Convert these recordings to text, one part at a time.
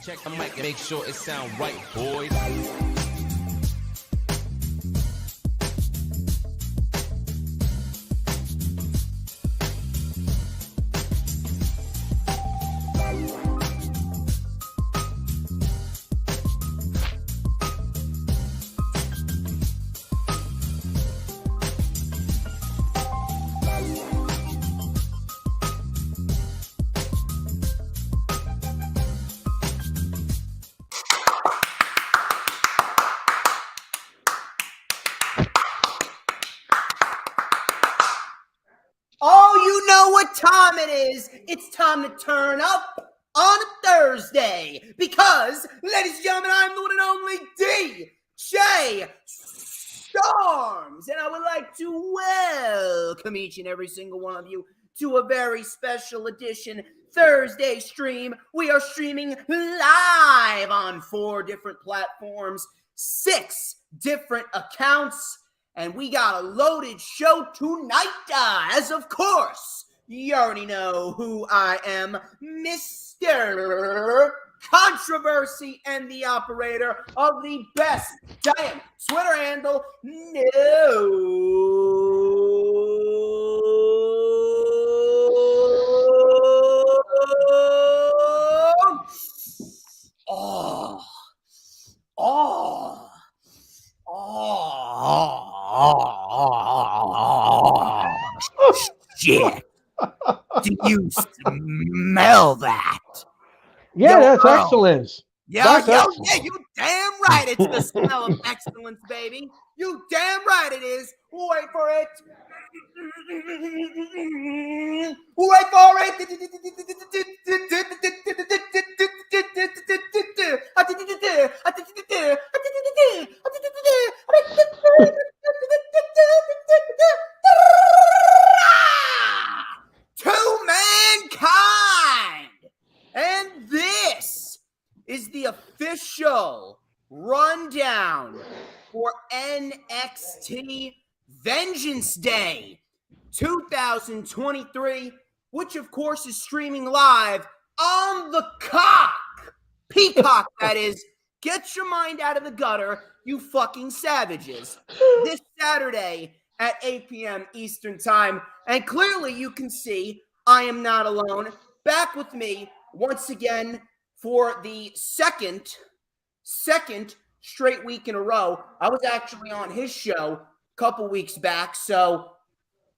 Check the mic and make sure it sound right, boys. Time it is. It's time to turn up on a Thursday because, ladies and gentlemen, I'm the one and only DJ Storms, and I would like to welcome each and every single one of you to a very special edition Thursday stream. We are streaming live on 4 different platforms, 6 different accounts, and we got a loaded show tonight, as of course, you already know who I am, Mr. Controversy and the operator of the best damn Twitter handle, shit. Do you smell that? Yeah, that's excellence. Yeah, yeah, you damn right it's the smell of excellence, baby. You damn right it is. Wait for it. Wait for it. To mankind! And this is the official rundown for NXT Vengeance Day 2023, which of course is streaming live on the Peacock, that is. Get your mind out of the gutter, you fucking savages. This Saturday at 8 p.m. Eastern Time. And clearly you can see I am not alone. Back with me once again for the second straight week in a row. I was actually on his show a couple weeks back, so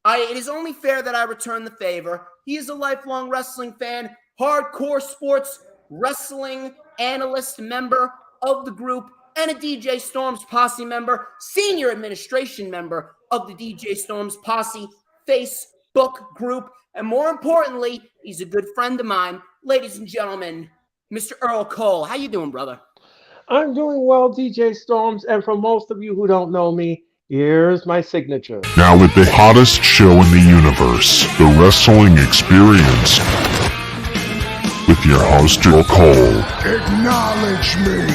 it is only fair that I return the favor. He is a lifelong wrestling fan, hardcore sports wrestling analyst member of the group, and a DJ Storms Posse member, senior administration member of the DJ Storms Posse Facebook group, and more importantly, he's a good friend of mine. Ladies and gentlemen, Mr. Earl Cole. How you doing, brother? I'm doing well, DJ Storms, and for most of you who don't know me, here's my signature. Now with the hottest show in the universe, The Wrestling Experience, with your host, Earl Cole. Acknowledge me.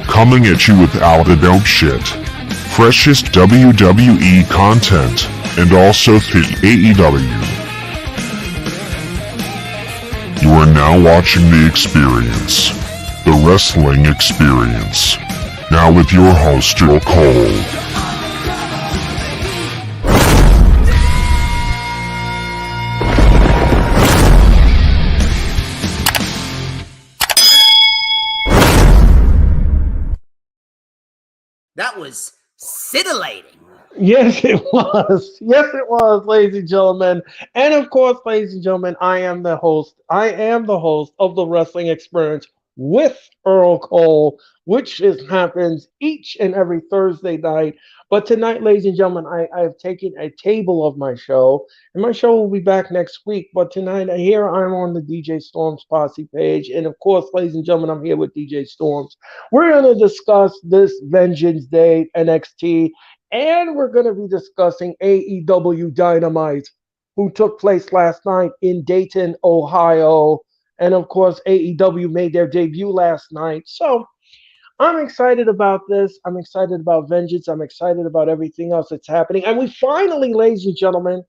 Coming at you with all the dope shit, freshest WWE content, and also the AEW. You are now watching The Experience, The Wrestling Experience. Now with your host, Earl Cole. That was scintillating. Yes, it was. Yes, it was, ladies and gentlemen. And of course, ladies and gentlemen, I am the host of the Wrestling Experience with Earl Cole, which happens each and every Thursday night. But tonight, ladies and gentlemen, I've taken a table of my show, and my show will be back next week. But tonight, here I'm on the DJ Storms Posse page. And of course, ladies and gentlemen, I'm here with DJ Storms. We're going to discuss this Vengeance Day NXT, and we're going to be discussing AEW Dynamite, who took place last night in Dayton, Ohio. And of course, AEW made their debut last night. So I'm excited about this. I'm excited about Vengeance. I'm excited about everything else that's happening. And we finally, ladies and gentlemen,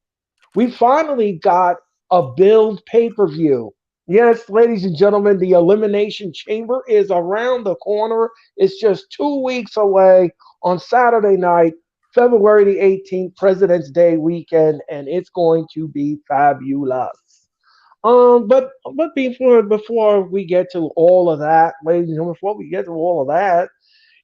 got a build pay-per-view. Yes, ladies and gentlemen, the Elimination Chamber is around the corner. It's just 2 weeks away on Saturday night, February the 18th, President's Day weekend, and it's going to be fabulous. But before we get to all of that, ladies and gentlemen, before we get to all of that,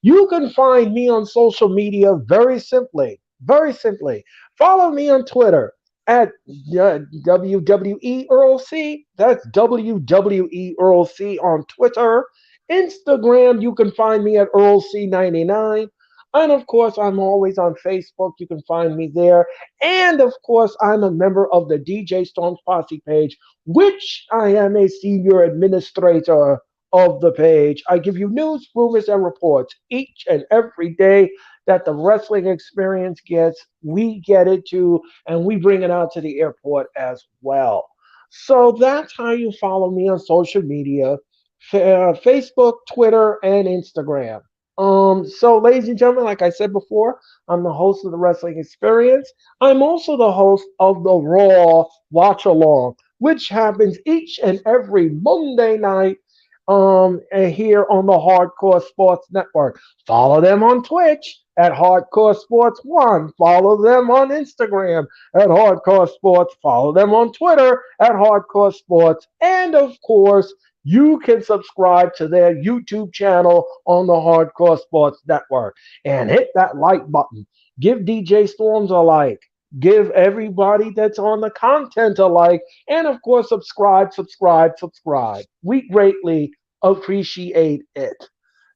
you can find me on social media very simply. Very simply. Follow me on Twitter at WWE Earl C. That's WWE Earl C on Twitter. Instagram, you can find me at Earl C99. And of course, I'm always on Facebook. You can find me there. And of course, I'm a member of the DJ Storms Posse page, which I am a senior administrator of the page. I give you news, rumors, and reports each and every day that the wrestling experience gets. We get it too, and we bring it out to the airport as well. So that's how you follow me on social media, Facebook, Twitter, and Instagram. So ladies and gentlemen, like I said before, I'm the host of the Wrestling Experience. I'm also the host of the Raw Watch Along, which happens each and every Monday night here on the Hardcore Sports Network. Follow them on Twitch at Hardcore Sports One. Follow them on Instagram at Hardcore Sports. Follow them on Twitter at Hardcore Sports. And of course, you can subscribe to their YouTube channel on the Hardcore Sports Network and hit that like button. Give DJ Storms a like. Give everybody that's on the content a like. And of course, subscribe, subscribe, subscribe. We greatly appreciate it.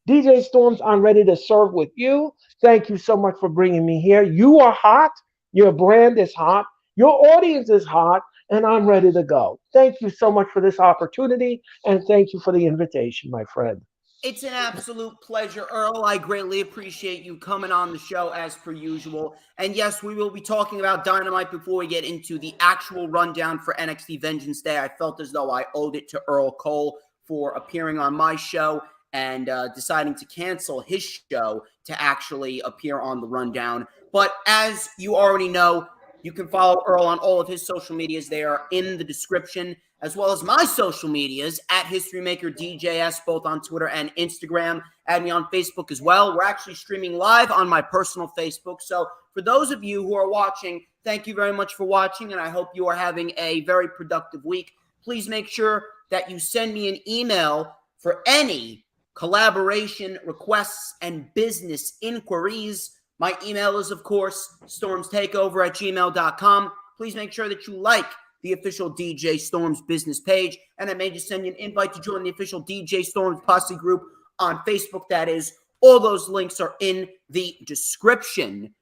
DJ Storms, I'm ready to serve with you. Thank you so much for bringing me here. You are hot. Your brand is hot. Your audience is hot. And I'm ready to go. Thank you so much for this opportunity. And thank you for the invitation, my friend. It's an absolute pleasure, Earl. I greatly appreciate you coming on the show as per usual. And yes, we will be talking about Dynamite before we get into the actual rundown for NXT Vengeance Day. I felt as though I owed it to Earl Cole for appearing on my show and deciding to cancel his show to actually appear on the rundown. But as you already know, you can follow Earl on all of his social medias. They are in the description, as well as my social medias at HistoryMaker DJS, both on Twitter and Instagram. Add me on Facebook as well. We're actually streaming live on my personal Facebook. So for those of you who are watching, thank you very much for watching, and I hope you are having a very productive week. Please make sure that you send me an email for any collaboration requests and business inquiries. My email is, of course, StormsTakeOver@gmail.com. Please make sure that you like the official DJ Storms business page, and I may just send you an invite to join the official DJ Storms Posse group on Facebook. That is, all those links are in the description.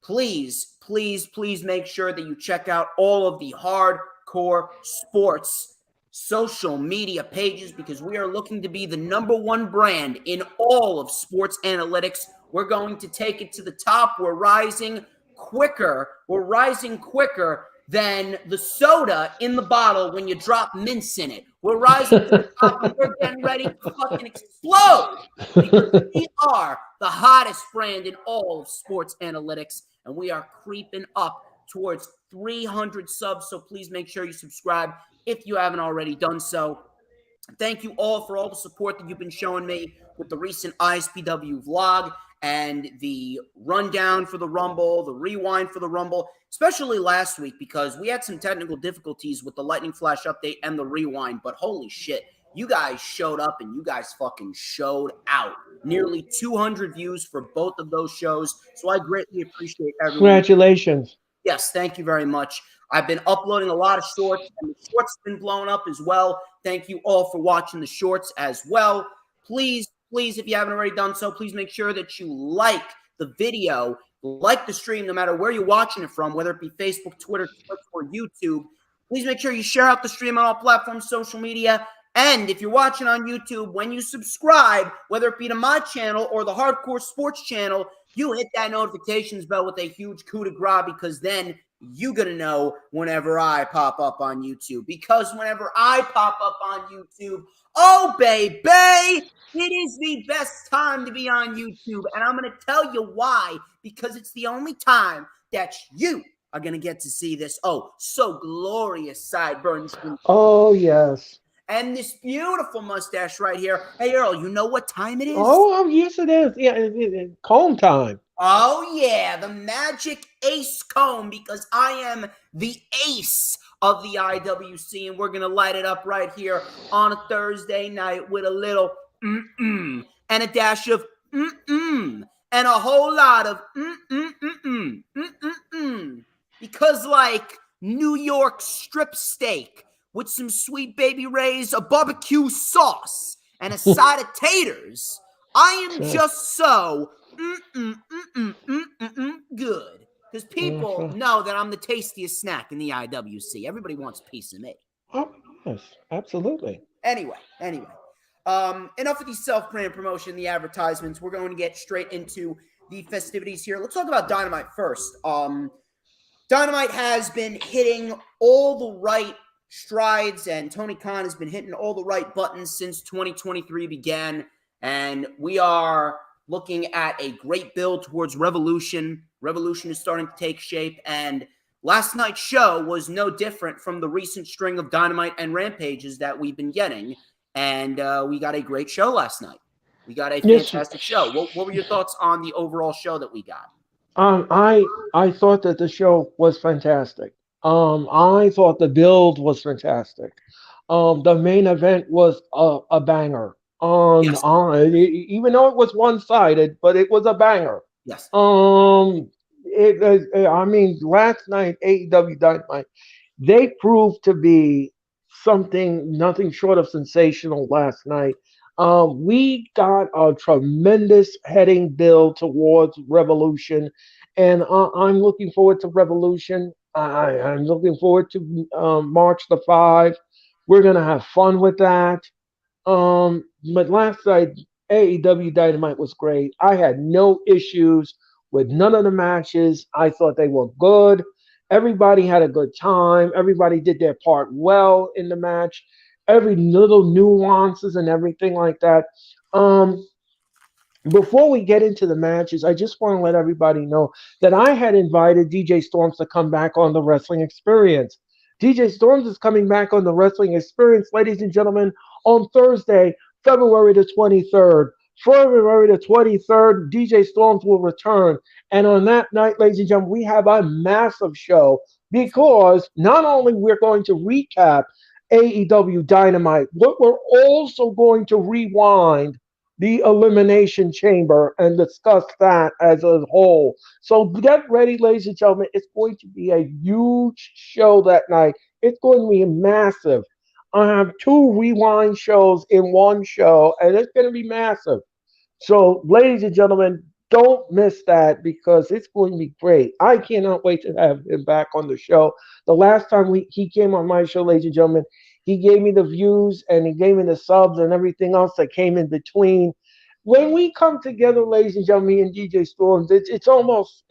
Please, please, please make sure that you check out all of the Hardcore Sports social media pages, because we are looking to be the #1 brand in all of sports analytics. We're going to take it to the top. We're rising quicker. We're rising quicker than the soda in the bottle when you drop mints in it. We're rising to the top, and we're getting ready to fucking explode, because we are the hottest brand in all of sports analytics, and we are creeping up towards 300 subs. So please make sure you subscribe if you haven't already done so. Thank you all for all the support that you've been showing me with the recent ISPW vlog and the rundown for the Rumble, the rewind for the Rumble, especially last week, because we had some technical difficulties with the Lightning Flash update and the rewind. But holy shit, you guys showed up and you guys fucking showed out. Nearly 200 views for both of those shows. So I greatly appreciate everyone. Congratulations. Yes, thank you very much. I've been uploading a lot of shorts, and the shorts have been blown up as well. Thank you all for watching the shorts as well. Please, please, if you haven't already done so, please make sure that you like the video, like the stream, no matter where you're watching it from, whether it be Facebook, Twitter, Twitch, or YouTube. Please make sure you share out the stream on all platforms, social media. And if you're watching on YouTube, when you subscribe, whether it be to my channel or the Hardcore Sports channel, you hit that notifications bell with a huge coup de grace, because then you're going to know whenever I pop up on YouTube. Because whenever I pop up on YouTube, oh, baby, it is the best time to be on YouTube. And I'm going to tell you why. Because it's the only time that you are going to get to see this, oh, so glorious sideburns. Oh, yes. and this beautiful mustache right here. Hey, Earl, you know what time it is? Oh, yes, it is. Yeah, comb time. Oh, yeah, the magic ace comb, because I am the ace of the IWC, and we're going to light it up right here on a Thursday night with a little and a dash of and a whole lot of because like New York strip steak with some Sweet Baby Ray's, a barbecue sauce, and a side of taters, I am just so good. Because people know that I'm the tastiest snack in the IWC. Everybody wants a piece of me. Oh, yes, absolutely. Anyway. Enough of the self-brand promotion, the advertisements. We're going to get straight into the festivities here. Let's talk about Dynamite first. Dynamite has been hitting all the right strides, and Tony Khan has been hitting all the right buttons since 2023 began, and we are looking at a great build towards Revolution. Revolution is starting to take shape, and last night's show was no different from the recent string of Dynamite and Rampages that we've been getting, and we got a great show last night. We got a fantastic show. What were your thoughts on the overall show that we got? I thought that the show was fantastic. I thought the build was fantastic. The main event was a banger. Yes. Even though it was one-sided, but it was a banger. Yes. I mean, last night AEW Dynamite, they proved to be nothing short of sensational last night. We got a tremendous heading build towards Revolution, and I'm looking forward to Revolution. I'm looking forward to March the 5. We're going to have fun with that. But last night, AEW Dynamite was great. I had no issues with none of the matches. I thought they were good. Everybody had a good time. Everybody did their part well in the match. Every little nuances and everything like that. Before we get into the matches, I just want to let everybody know that I had invited DJ Storms to come back on the Wrestling Experience. DJ Storms is coming back on the Wrestling Experience, ladies and gentlemen, on Thursday, February the 23rd. February the 23rd, DJ Storms will return. And on that night, ladies and gentlemen, we have a massive show because not only we're going to recap AEW Dynamite, but we're also going to rewind the Elimination Chamber and discuss that as a whole. So get ready, ladies and gentlemen. It's going to be a huge show that night. It's going to be massive. I have 2 rewind shows in one show, and it's going to be massive. So, ladies and gentlemen, don't miss that because it's going to be great. I cannot wait to have him back on the show. The last time he came on my show, ladies and gentlemen, he gave me the views and he gave me the subs and everything else that came in between. When we come together, ladies and gentlemen, me and DJ Storms, it's almost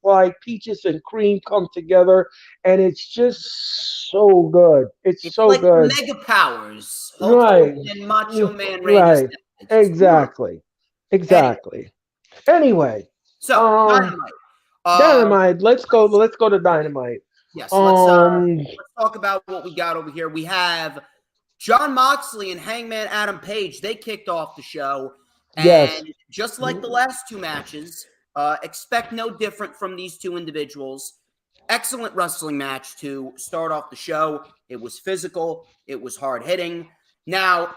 like peaches and cream come together, and it's just so good. It's so like good. Mega Powers, Hulk Hogan and Macho Man Randy Right. Savage. Exactly. Anyway, so Dynamite. Dynamite. Let's go to Dynamite. Yes. Let's talk about what we got over here. We have Jon Moxley and Hangman Adam Page. They kicked off the show. And just like the last 2 matches, expect no different from these 2 individuals. Excellent wrestling match to start off the show. It was physical. It was hard-hitting. Now,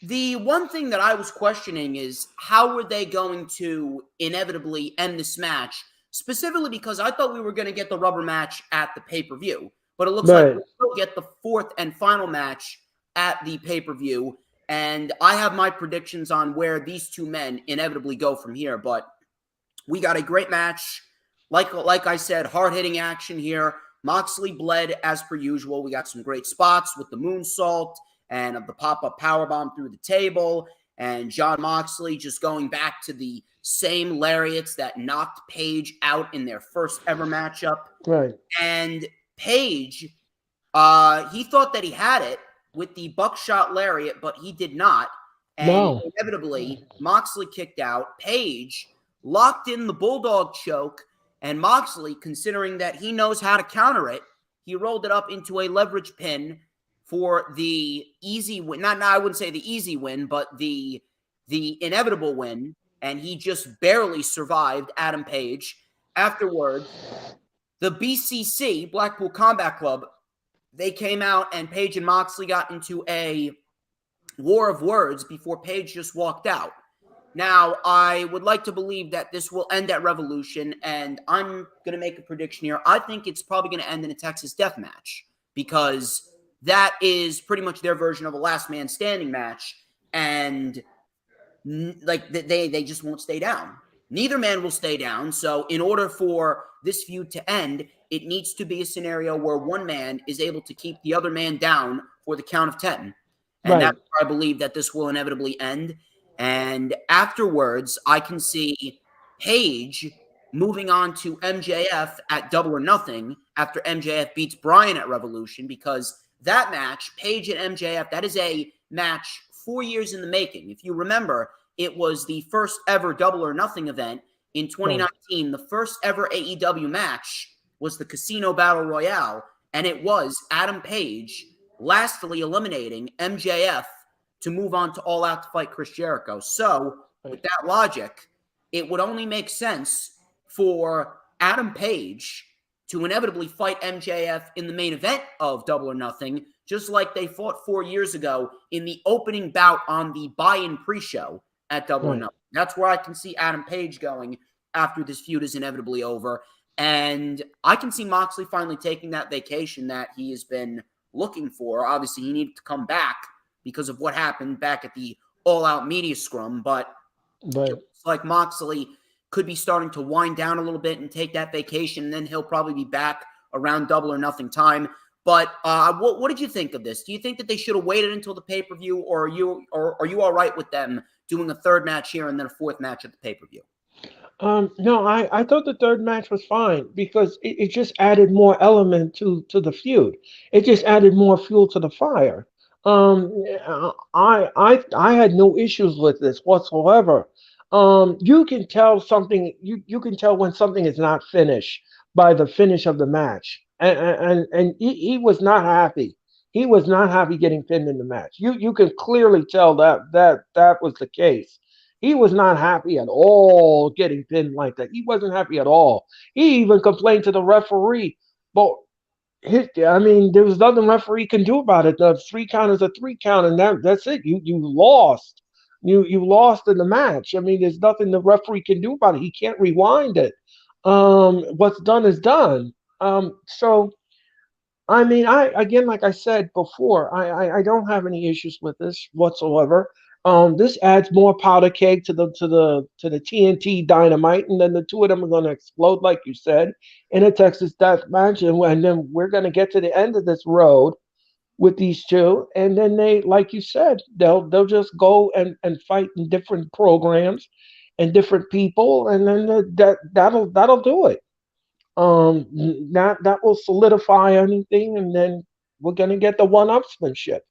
the one thing that I was questioning is how were they going to inevitably end this match, specifically because I thought we were going to get the rubber match at the pay-per-view. But it looks like we'll get the 4th and final match at the pay-per-view. And I have my predictions on where these 2 men inevitably go from here. But we got a great match. Like I said, hard-hitting action here. Moxley bled as per usual. We got some great spots with the moonsault and the pop-up powerbomb through the table. And Jon Moxley just going back to the same lariats that knocked Page out in their first ever matchup. Right. And Page, he thought that he had it with the buckshot lariat, but he did not. And inevitably, Moxley kicked out. Page locked in the bulldog choke, and Moxley, considering that he knows how to counter it, he rolled it up into a leverage pin for the easy win. Not I wouldn't say the easy win, but the inevitable win, and he just barely survived Adam Page. Afterwards, the BCC, Blackpool Combat Club, they came out and Page and Moxley got into a war of words before Page just walked out. Now, I would like to believe that this will end at Revolution, and I'm going to make a prediction here. I think it's probably going to end in a Texas death match, because that is pretty much their version of a last man standing match, and like they just won't stay down. Neither man will stay down, so in order for this feud to end, it needs to be a scenario where one man is able to keep the other man down for the count of 10. And that's where I believe that this will inevitably end. And afterwards, I can see Page moving on to MJF at Double or Nothing after MJF beats Bryan at Revolution, because that match, Page and MJF, that is a match 4 years in the making. If you remember, it was the first ever Double or Nothing event in 2019. The first ever AEW match was the Casino Battle Royale, and it was Adam Page lastly eliminating MJF to move on to All Out to fight Chris Jericho. So, with that logic, it would only make sense for Adam Page to inevitably fight MJF in the main event of Double or Nothing, just like they fought 4 years ago in the opening bout on the buy-in pre-show at Double or Nothing. That's where I can see Adam Page going after this feud is inevitably over. And I can see Moxley finally taking that vacation that he has been looking for. Obviously, he needed to come back because of what happened back at the all-out media scrum, but it looks like Moxley could be starting to wind down a little bit and take that vacation, and then he'll probably be back around Double or Nothing time. But what did you think of this? Do you think that they should have waited until the pay-per-view, or are you all right with them doing a third match here and then a fourth match at the pay-per-view? No, I thought the third match was fine, because it just added more element to the feud. It just added more fuel to the fire. I had no issues with this whatsoever. You can tell something. You can tell when something is not finished by the finish of the match, and he was not happy. He was not happy getting pinned in the match. You can clearly tell that was the case. He was not happy at all getting pinned like that. He wasn't happy at all. He even complained to the referee. But there was nothing the referee can do about it. The 3 count is a 3 count, and that's it. You lost. You lost in the match. There's nothing the referee can do about it. He can't rewind it. What's done is done. So like I said before, I don't have any issues with this whatsoever. This adds more powder keg to the TNT Dynamite, and then the two of them are going to explode, like you said, in a Texas death match, and then we're going to get to the end of this road with these two, and then they, like you said, they'll just go and fight in different programs and different people, and then that'll do it. That will solidify anything, and then we're going to get the one-upsmanship.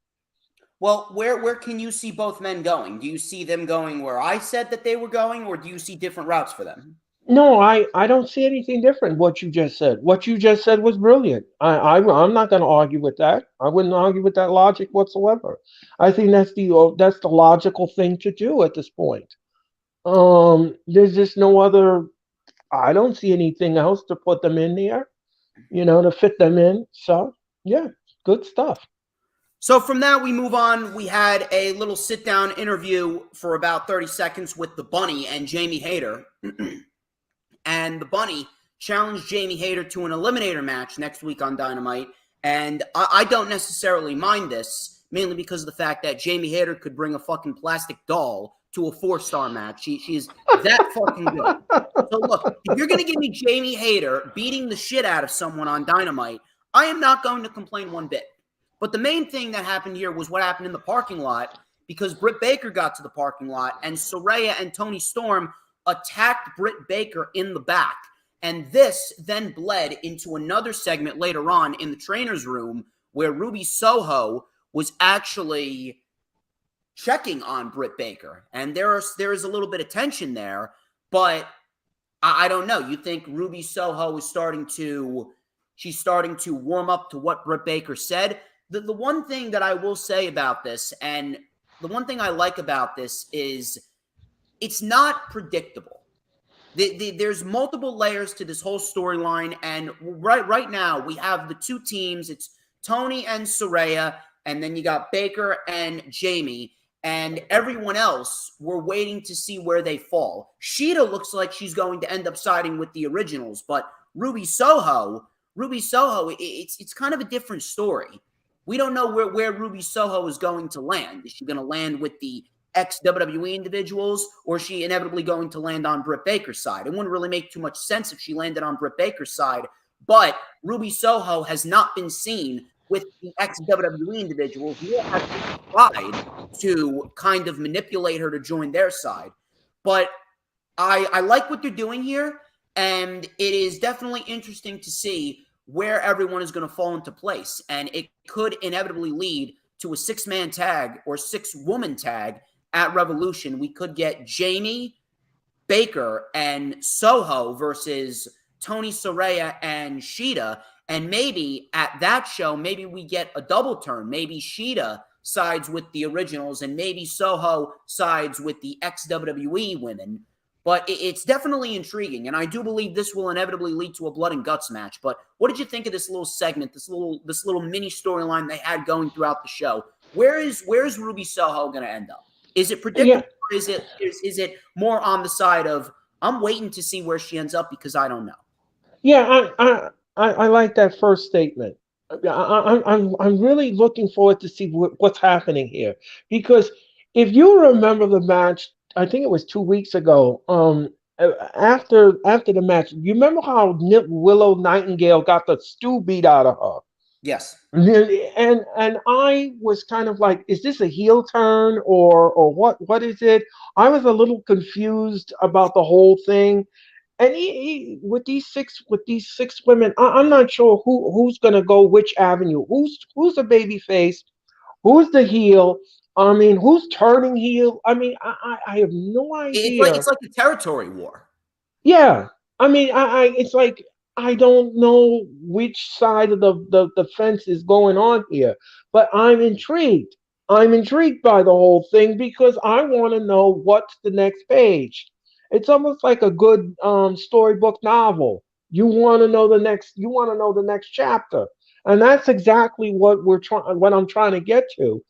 Well, where can you see both men going? Do you see them going where I said that they were going, or do you see different routes for them? No, I don't see anything different. What you just said was brilliant. I'm not going to argue with that. I wouldn't argue with that logic whatsoever. I think that's the logical thing to do at this point. There's just no other. I don't see anything else to put them in there, to fit them in. So yeah, good stuff. So from that, we move on. We had a little sit-down interview for about 30 seconds with the Bunny and Jamie Hayter. And the Bunny challenged Jamie Hayter to an eliminator match next week on Dynamite. And I don't necessarily mind this, mainly because of the fact that Jamie Hayter could bring a fucking plastic doll to a 4-star match. She's that fucking good. So look, if you're going to give me Jamie Hayter beating the shit out of someone on Dynamite, I am not going to complain one bit. But the main thing that happened here was what happened in the parking lot, because Britt Baker got to the parking lot and Saraya and Toni Storm attacked Britt Baker in the back. And this then bled into another segment later on in the trainer's room where Ruby Soho was actually checking on Britt Baker. And there is a little bit of tension there, but I don't know. You think Ruby Soho is starting to warm up to what Britt Baker said? the one thing that I will say about this, and the one thing I like about this, is it's not predictable. There's multiple layers to this whole storyline, and right now we have the two teams. It's Tony and Saraya, and then you got Baker and Jamie, and everyone else, we're waiting to see where they fall. Sheeta looks like she's going to end up siding with the originals, but Ruby Soho, it's kind of a different story. We don't know where Ruby Soho is going to land. Is she going to land with the ex-WWE individuals, or is she inevitably going to land on Britt Baker's side? It wouldn't really make too much sense if she landed on Britt Baker's side, but Ruby Soho has not been seen with the ex-WWE individuals who have tried to kind of manipulate her to join their side. But I like what they're doing here, and it is definitely interesting to see where everyone is going to fall into place, and it could inevitably lead to a 6-man tag or 6-woman tag at Revolution. We could get Jamie, Baker, and Soho versus Tony, Saraya, and Sheeta. And maybe at that show, maybe we get a double turn. Maybe Sheeta sides with the originals, and maybe Soho sides with the ex-WWE women. But it's definitely intriguing, and I do believe this will inevitably lead to a blood and guts match. But what did you think of this little segment, this little mini storyline they had going throughout the show? Where's Ruby Soho going to end up? Is it predictable, or is it more on the side of I'm waiting to see where she ends up because I don't know? Yeah, I like that first statement. I'm really looking forward to see what's happening here, because if you remember the match, I think it was 2 weeks ago. After the match, you remember how Willow Nightingale got the stew beat out of her? Yes. And I was kind of like, is this a heel turn or what is it? I was a little confused about the whole thing. And with these six women, I'm not sure who's gonna go which avenue. Who's the baby face? Who's the heel? I mean, who's turning heel? I mean, I have no idea. It's like a territory war. Yeah, I mean, it's like I don't know which side of the fence is going on here, but I'm intrigued. I'm intrigued by the whole thing because I want to know what's the next page. It's almost like a good storybook novel. You want to know the next. You want to know the next chapter, and that's exactly what What I'm trying to get to,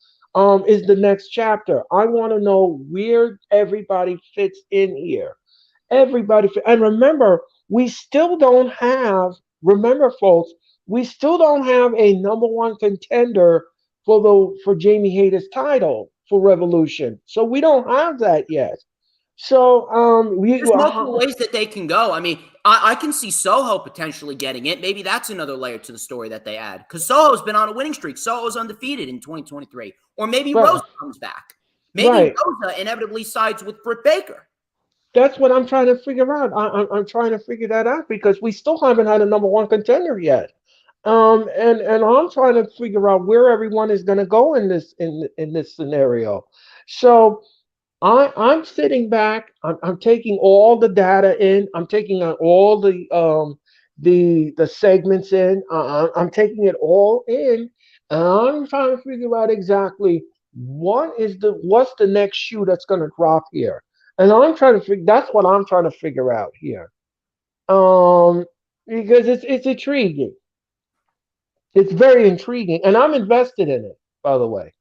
is the next chapter. I want to know where everybody fits in here. And remember, we still don't have. Remember, folks, we still don't have a number one contender for Jamie Hayter's title for Revolution. So we don't have that yet. So there's multiple ways that they can go. I mean, I can see Soho potentially getting it. Maybe that's another layer to the story that they add, because Soho's been on a winning streak. Soho's undefeated in 2023, or maybe Rosa comes back. Maybe Rosa inevitably sides with Britt Baker. That's what I'm trying to figure out. I'm trying to figure that out because we still haven't had a number one contender yet. And I'm trying to figure out where everyone is going to go in this scenario. So I'm sitting back. I'm taking all the data in. I'm taking all the segments in. I'm taking it all in, and I'm trying to figure out exactly what's the next shoe that's going to drop here. And that's what I'm trying to figure out here. Because it's intriguing. It's very intriguing, and I'm invested in it, by the way.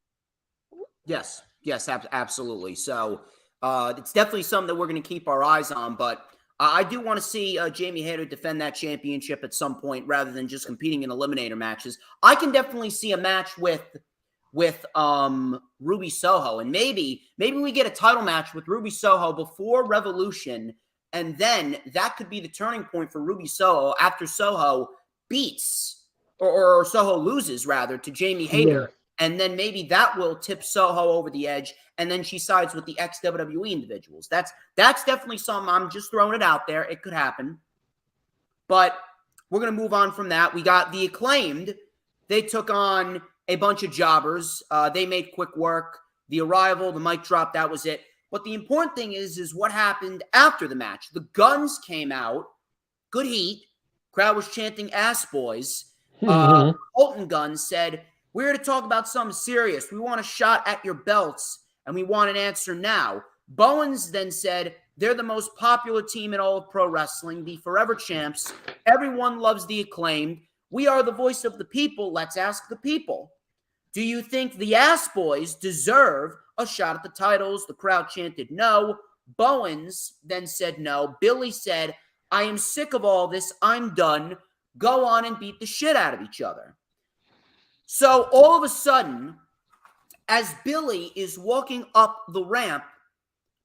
Yes, absolutely. So it's definitely something that we're going to keep our eyes on. But I do want to see Jamie Hayter defend that championship at some point rather than just competing in eliminator matches. I can definitely see a match with Ruby Soho, and maybe we get a title match with Ruby Soho before Revolution, and then that could be the turning point for Ruby Soho after Soho beats or Soho loses rather to Jamie Hayter, and then maybe that will tip Soho over the edge, and then she sides with the ex-WWE individuals. That's definitely something. I'm just throwing it out there. It could happen, but we're gonna move on from that. We got the Acclaimed. They took on a bunch of jobbers. They made quick work. The Arrival, the mic drop, that was it. But the important thing is what happened after the match. The Guns came out. Good heat. Crowd was chanting ass boys. Colton Guns said, We're here to talk about something serious. We want a shot at your belts, and we want an answer now. Bowens then said, they're the most popular team in all of pro wrestling, the forever champs. Everyone loves the Acclaimed. We are the voice of the people. Let's ask the people. Do you think the Ass Boys deserve a shot at the titles? The crowd chanted no. Bowens then said no. Billy said, I am sick of all this. I'm done. Go on and beat the shit out of each other. So all of a sudden, as Billy is walking up the ramp,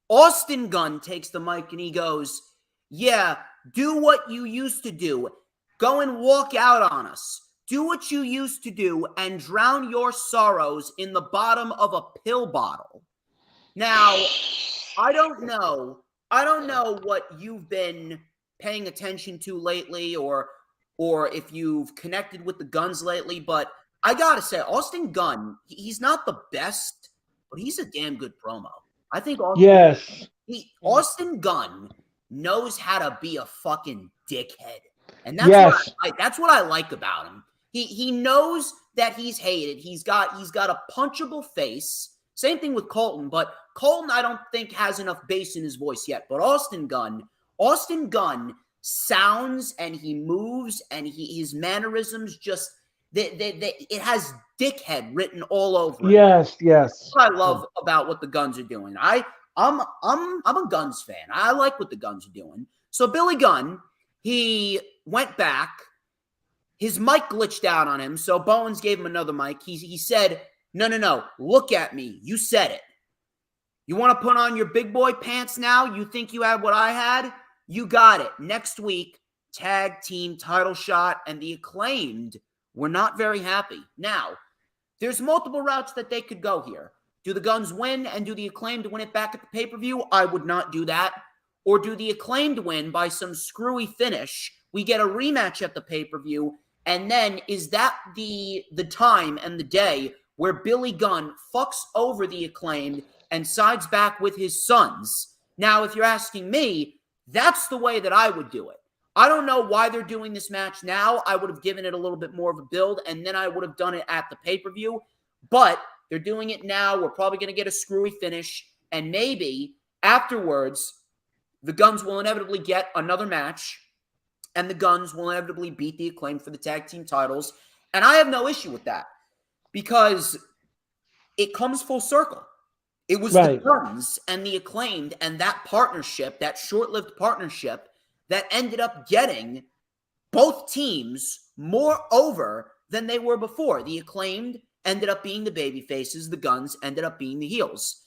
Austin Gunn takes the mic and he goes, yeah, do what you used to do. Go and walk out on us. Do what you used to do and drown your sorrows in the bottom of a pill bottle. Now, I don't know what you've been paying attention to lately or if you've connected with the Guns lately, but I gotta say, Austin Gunn, he's not the best, but he's a damn good promo. I think Austin Gunn knows how to be a fucking dickhead. And that's what I like about him. He knows that he's hated. He's got a punchable face. Same thing with Colton, but Colton I don't think has enough bass in his voice yet. But Austin Gunn sounds and he moves and his mannerisms just it has dickhead written all over it. Yes. That's what I love about what the Guns are doing. I'm a Guns fan. I like what the Guns are doing. So Billy Gunn, he went back. His mic glitched out on him, so Bowens gave him another mic. He said, no, look at me. You said it. You want to put on your big boy pants now? You think you had what I had? You got it. Next week, tag team title shot, and the Acclaimed were not very happy. Now, there's multiple routes that they could go here. Do the Guns win and do the Acclaimed win it back at the pay-per-view? I would not do that. Or do the Acclaimed win by some screwy finish? We get a rematch at the pay-per-view, and then is that the time and the day where Billy Gunn fucks over the Acclaimed and sides back with his sons? Now, if you're asking me, that's the way that I would do it. I don't know why they're doing this match now. I would have given it a little bit more of a build, and then I would have done it at the pay-per-view. But they're doing it now. We're probably going to get a screwy finish, and maybe afterwards, the Guns will inevitably get another match, and the Guns will inevitably beat the Acclaimed for the tag team titles. And I have no issue with that because it comes full circle. It was the Guns and the Acclaimed and that partnership, that short-lived partnership, that ended up getting both teams more over than they were before. The Acclaimed ended up being the baby faces. The Guns ended up being the heels.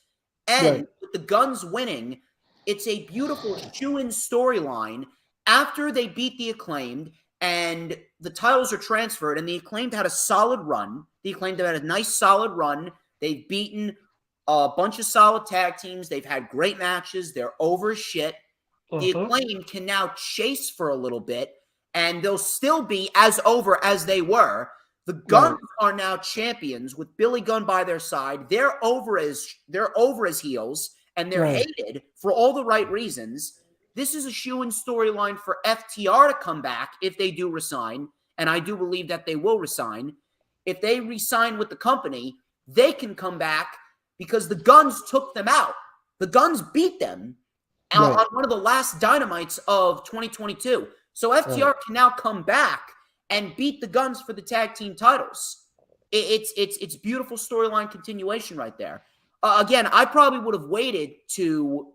And with the Guns winning, it's a beautiful shoe-in storyline after they beat the Acclaimed and the titles are transferred and the Acclaimed had a solid run. The Acclaimed have had a nice solid run. They've beaten a bunch of solid tag teams. They've had great matches. They're over as shit. The Acclaimed can now chase for a little bit, and they'll still be as over as they were. The Guns are now champions with Billy Gunn by their side. They're over as heels, and they're hated for all the right reasons. This is a shoe-in storyline for FTR to come back if they do resign, and I do believe that they will resign. If they resign with the company, they can come back because the Guns took them out. The Guns beat them on one of the last Dynamites of 2022. So FTR can now come back and beat the Guns for the tag team titles. It's beautiful storyline continuation right there. Again, I probably would have waited to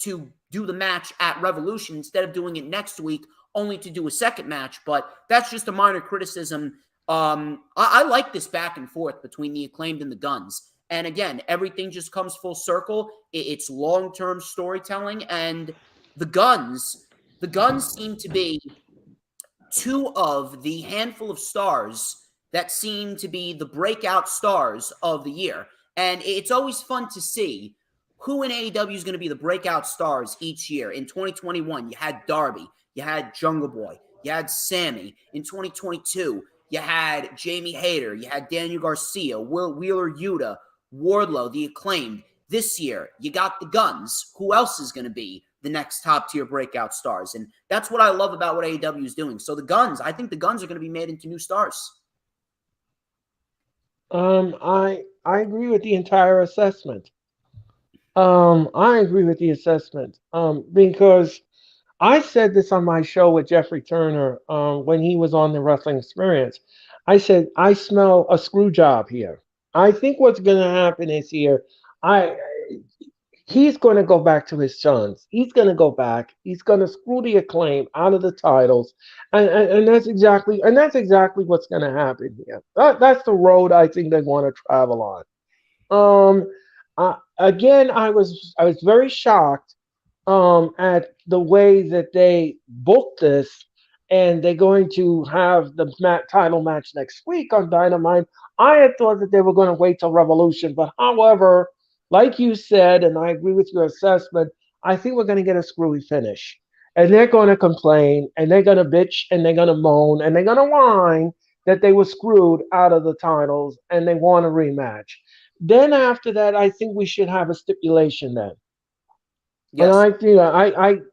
do the match at Revolution instead of doing it next week, only to do a second match. But that's just a minor criticism. I like this back and forth between the Acclaimed and the Guns. And again, everything just comes full circle. It's long-term storytelling, and the Guns seem to be two of the handful of stars that seem to be the breakout stars of the year. And it's always fun to see who in AEW is going to be the breakout stars each year. In 2021, you had Darby, you had Jungle Boy, you had Sammy. In 2022, you had Jamie Hayter, you had Daniel Garcia, Wheeler Yuta, Wardlow, the Acclaimed. This year, you got the Guns. Who else is going to be the next top-tier breakout stars? And that's what I love about what AEW is doing. So the Guns, I think the Guns are going to be made into new stars. I agree with the entire assessment. I agree with the assessment. Because I said this on my show with Jeffrey Turner, when he was on the Wrestling Experience. I said I smell a screw job here. I think what's going to happen is here. I He's going to go back to his sons. He's going to go back. He's going to screw the Acclaim out of the titles, and that's exactly what's going to happen here. That's the road I think they want to travel on. Again, I was very shocked at the way that they booked this, and they're going to have the title match next week on Dynamite. I had thought that they were going to wait till Revolution, but however, like you said, and I agree with your assessment, I think we're going to get a screwy finish. And they're going to complain, and they're going to bitch, and they're going to moan, and they're going to whine that they were screwed out of the titles, and they want a rematch. Then after that, I think we should have a stipulation then. And Yes,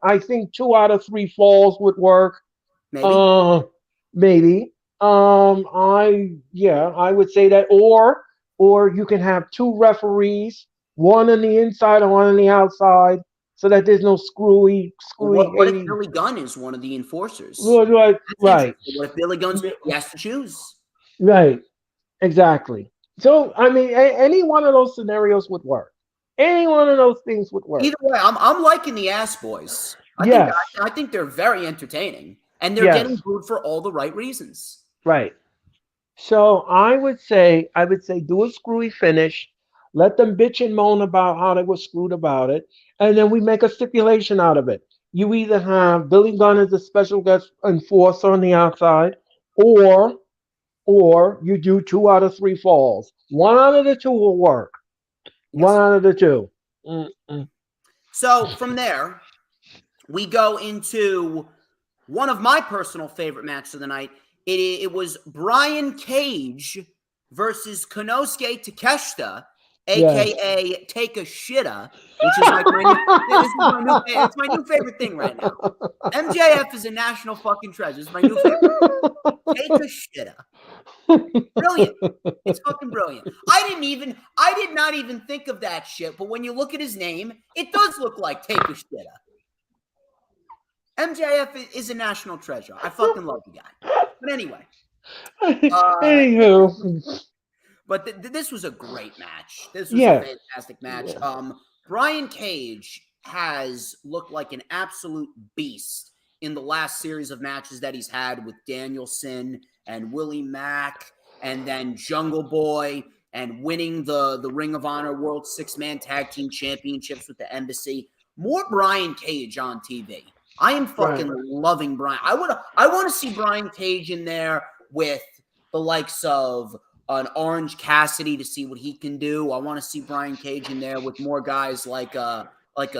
I think 2 out of 3 falls would work. maybe. Maybe. I would say that, or you can have 2 referees, one on the inside and one on the outside, so that there's no screwy What if hating. Billy Gunn is one of the enforcers? Right, That's right, interesting. What if Billy Gunn's he has to choose? right, exactly. So I mean, any one of those scenarios would work. Any one of those things would work. Either way, I'm liking the Ass Boys. Yes, I think they're very entertaining, and they're getting yes, booed for all the right reasons. right. So I would say do a screwy finish, let them bitch and moan about how they were screwed about it, and then we make a stipulation out of it. You either have Billy Gunn as a special guest enforcer on the outside, or or you do 2 out of 3 falls. One out of the two will work. One Yes. out of the two. Mm-mm. So from there, we go into one of my personal favorite matches of the night. It was Brian Cage versus Konosuke Takeshita, Yes. aka Take a Shitta, which is like it's my new favorite thing right now. MJF is a national fucking treasure. It's my new favorite. Take a Shitta. Brilliant. It's fucking brilliant. I did not even think of that shit, but when you look at his name, it does look like Take a Shitta. MJF is a national treasure. I fucking love the guy. But anyway. Anywho, But this was a great match. This was yeah, a fantastic match. Brian Cage has looked like an absolute beast in the last series of matches that he's had with Danielson and Willie Mack and then Jungle Boy and winning the Ring of Honor World Six-Man Tag Team Championships with the Embassy. More Brian Cage on TV. I am fucking right. loving Brian. I want to see Brian Cage in there with the likes of an Orange Cassidy to see what he can do. I want to see Brian Cage in there with more guys like a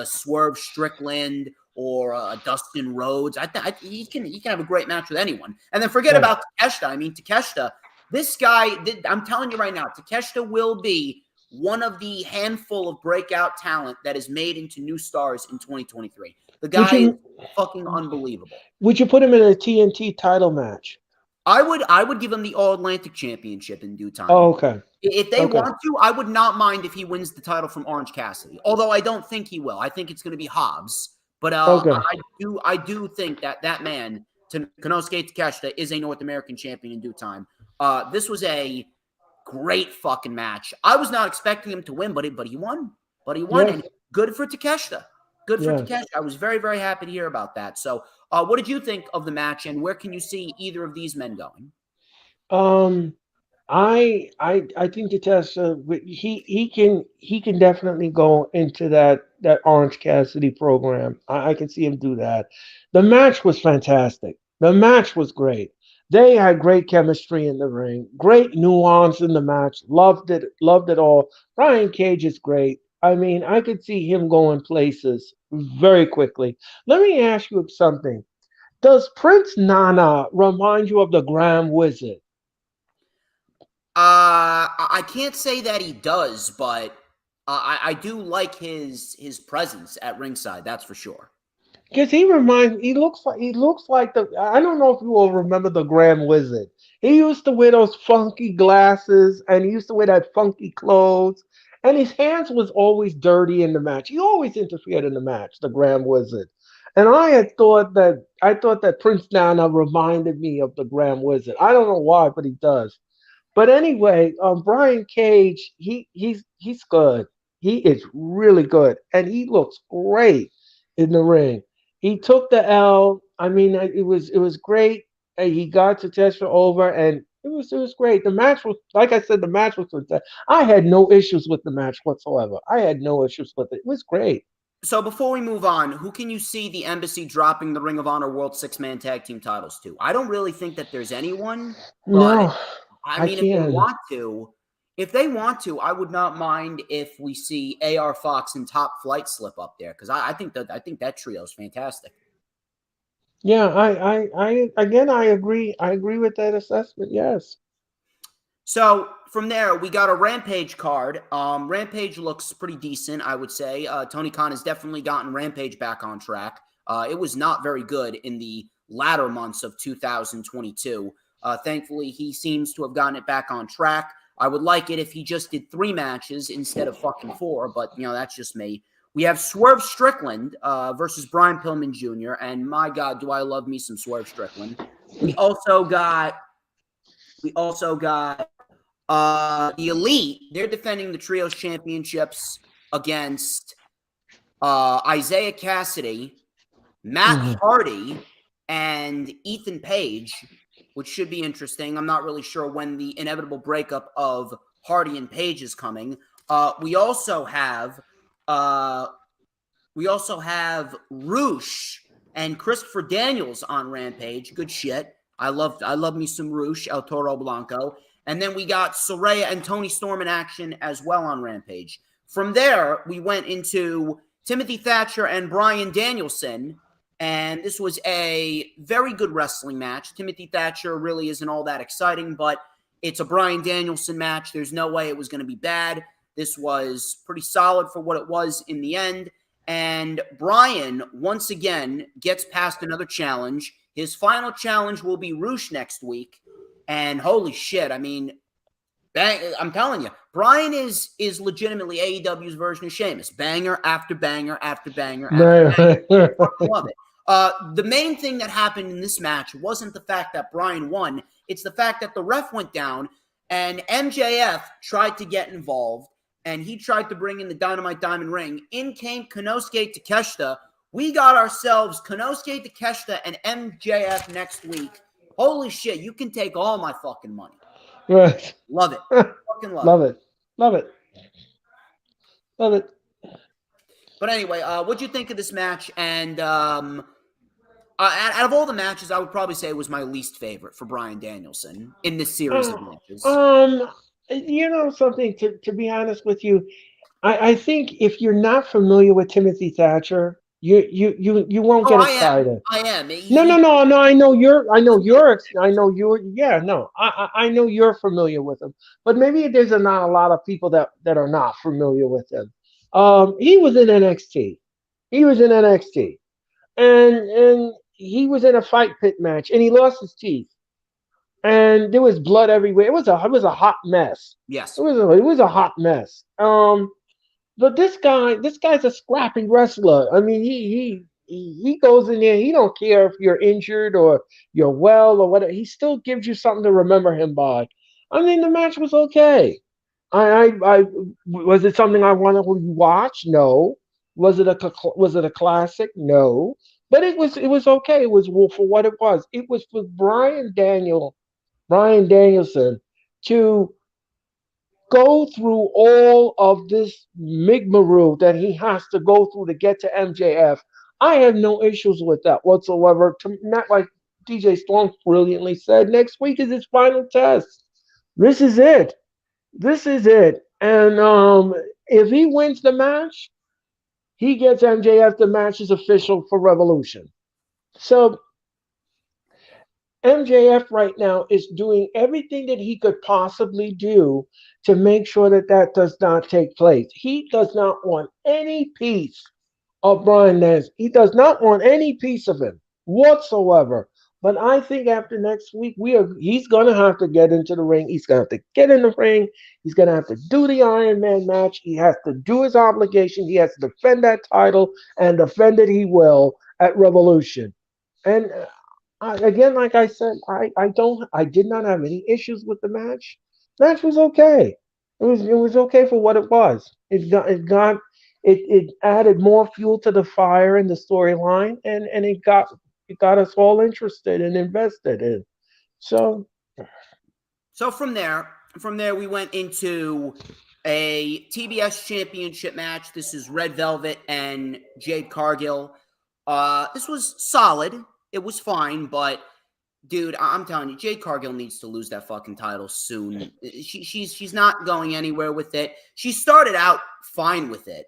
Swerve Strickland or a Dustin Rhodes. He can have a great match with anyone. And then forget Right. about Takeshita. I mean, Takeshita, this guy, I'm telling you right now, Takeshita will be one of the handful of breakout talent that is made into new stars in 2023. The Would guy is you fucking unbelievable. would you put him in a TNT title match? I would give him the All Atlantic Championship in due time. Oh, okay. If they Okay. want to, I would not mind if he wins the title from Orange Cassidy. Although I don't think he will. I think it's going to be Hobbs. But Okay. I do think that man, Konosuke Takeshita, is a North American champion in due time. This was a great fucking match. I was not expecting him to win, but he won. But he won, Yes. and good for Takeshita. Good for Yes. Takeshita. I was very, very happy to hear about that. So, what did you think of the match, and where can you see either of these men going? Um, I think the test he can definitely go into that Orange Cassidy program. I can see him do that. The match was fantastic. The match was great. They had great chemistry in the ring, great nuance in the match. Loved it, loved it all. Brian Cage is great. I mean, I could see him going places very quickly. Let me ask you something. Does Prince Nana remind you of the Grand Wizard? I can't say that he does, but I do like his presence at ringside. That's for sure. Because he looks like the. I don't know if you will remember the Grand Wizard. He used to wear those funky glasses, and he used to wear that funky clothes, and his hands was always dirty in the match. He always interfered in the match, the Grand Wizard. And I thought that Prince Nana reminded me of the Grand Wizard. I don't know why, but he does. But anyway, Brian Cage, he's good. He is really good, and he looks great in the ring. He took the L. I mean, it was great. And he got to Tesla over, and it was great. The match was, like I said, the match was fantastic. I had no issues with the match whatsoever. I had no issues with it. It was great. So before we move on, who can you see the Embassy dropping the Ring of Honor World Six-Man Tag Team titles to? I don't really think that there's anyone, but No, I I mean, can't. if they want to, I would not mind if we see AR Fox and Top Flight slip up there because I think that trio is fantastic. Yeah, I agree. I agree with that assessment. Yes. So from there, we got a Rampage card. Rampage looks pretty decent, I would say. Tony Khan has definitely gotten Rampage back on track. It was not very good in the latter months of 2022. Thankfully, he seems to have gotten it back on track. I would like it if he just did 3 matches instead of fucking 4, but, that's just me. We have Swerve Strickland versus Brian Pillman Jr., and my God, do I love me some Swerve Strickland. We also got the Elite. They're defending the Trios Championships against Isaiah Cassidy, Matt Hardy, and Ethan Page, which should be interesting. I'm not really sure when the inevitable breakup of Hardy and Page is coming. We also have Roosh and Christopher Daniels on Rampage. Good shit. I love me some Roosh, El Toro Blanco. And then we got Soraya and Tony Storm in action as well on Rampage. From there, we went into Timothy Thatcher and Bryan Danielson, and this was a very good wrestling match. Timothy Thatcher really isn't all that exciting, but it's a Bryan Danielson match. There's no way it was going to be bad. This was pretty solid for what it was in the end. And Bryan, once again, gets past another challenge. His final challenge will be Roosh next week. And holy shit, I mean, I'm telling you, Bryan is legitimately AEW's version of Sheamus. Banger after banger after banger after banger. I love it. The main thing that happened in this match wasn't the fact that Bryan won. It's the fact that the ref went down and MJF tried to get involved and he tried to bring in the Dynamite Diamond Ring. In came Konosuke Takeshita. We got ourselves Konosuke Takeshita and MJF next week. Holy shit, you can take all my fucking money. Right. Love it. Fucking Love it. Love it. Love it. But anyway, what'd you think of this match? And out of all the matches, I would probably say it was my least favorite for Bryan Danielson in this series of matches. You know something, to be honest with you, I think if you're not familiar with Timothy Thatcher, you won't get excited. I am. No. I know you're. Yeah, no. I know you're familiar with him, but maybe there's not a lot of people that are not familiar with him. He was in NXT. And he was in a fight pit match, and he lost his teeth, and there was blood everywhere. It was a hot mess. Yes. It was a hot mess. But this guy's a scrappy wrestler. I mean, he goes in there. He don't care if you're injured or you're well or whatever. He still gives you something to remember him by. I mean, the match was okay. I was it something I wanted to watch? No. Was it a classic? No. But it was okay. It was for what it was. It was for Bryan Danielson to go through all of this rigmarole that he has to go through to get to MJF. I have no issues with that whatsoever. Not like DJ Storm brilliantly said, next week is his final test. This is it. And if he wins the match, he gets MJF. The match is official for Revolution. So MJF right now is doing everything that he could possibly do to make sure that does not take place. He does not want any piece of Bryan Danielson. He does not want any piece of him whatsoever. But I think after next week, he's going to have to get into the ring. He's going to have to get in the ring. He's going to have to do the Iron Man match. He has to do his obligation. He has to defend that title, and defend it he will at Revolution. And again, like I said, I did not have any issues with the match. Match was okay. It was okay for what it was. It added more fuel to the fire in the storyline, and it got us all interested and invested in. So from there we went into a TBS championship match. This is Red Velvet and Jade Cargill. This was solid. It was fine, but dude, I'm telling you, Jade Cargill needs to lose that fucking title soon. She's not going anywhere with it. She started out fine with it.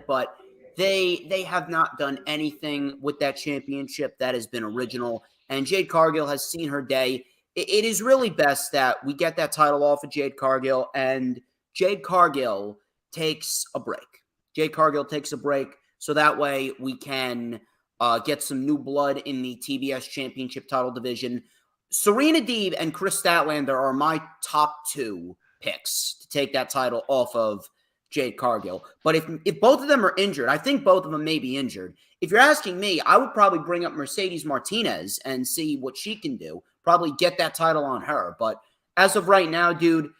But they have not done anything with that championship that has been original. And Jade Cargill has seen her day. It is really best that we get that title off of Jade Cargill, and Jade Cargill takes a break. So that way we can get some new blood in the TBS Championship title division. Serena Deeb and Chris Statlander are my top two picks to take that title off of Jade Cargill. But if both of them are injured, I think both of them may be injured. If you're asking me, I would probably bring up Mercedes Martinez and see what she can do. Probably get that title on her. But as of right now, dude,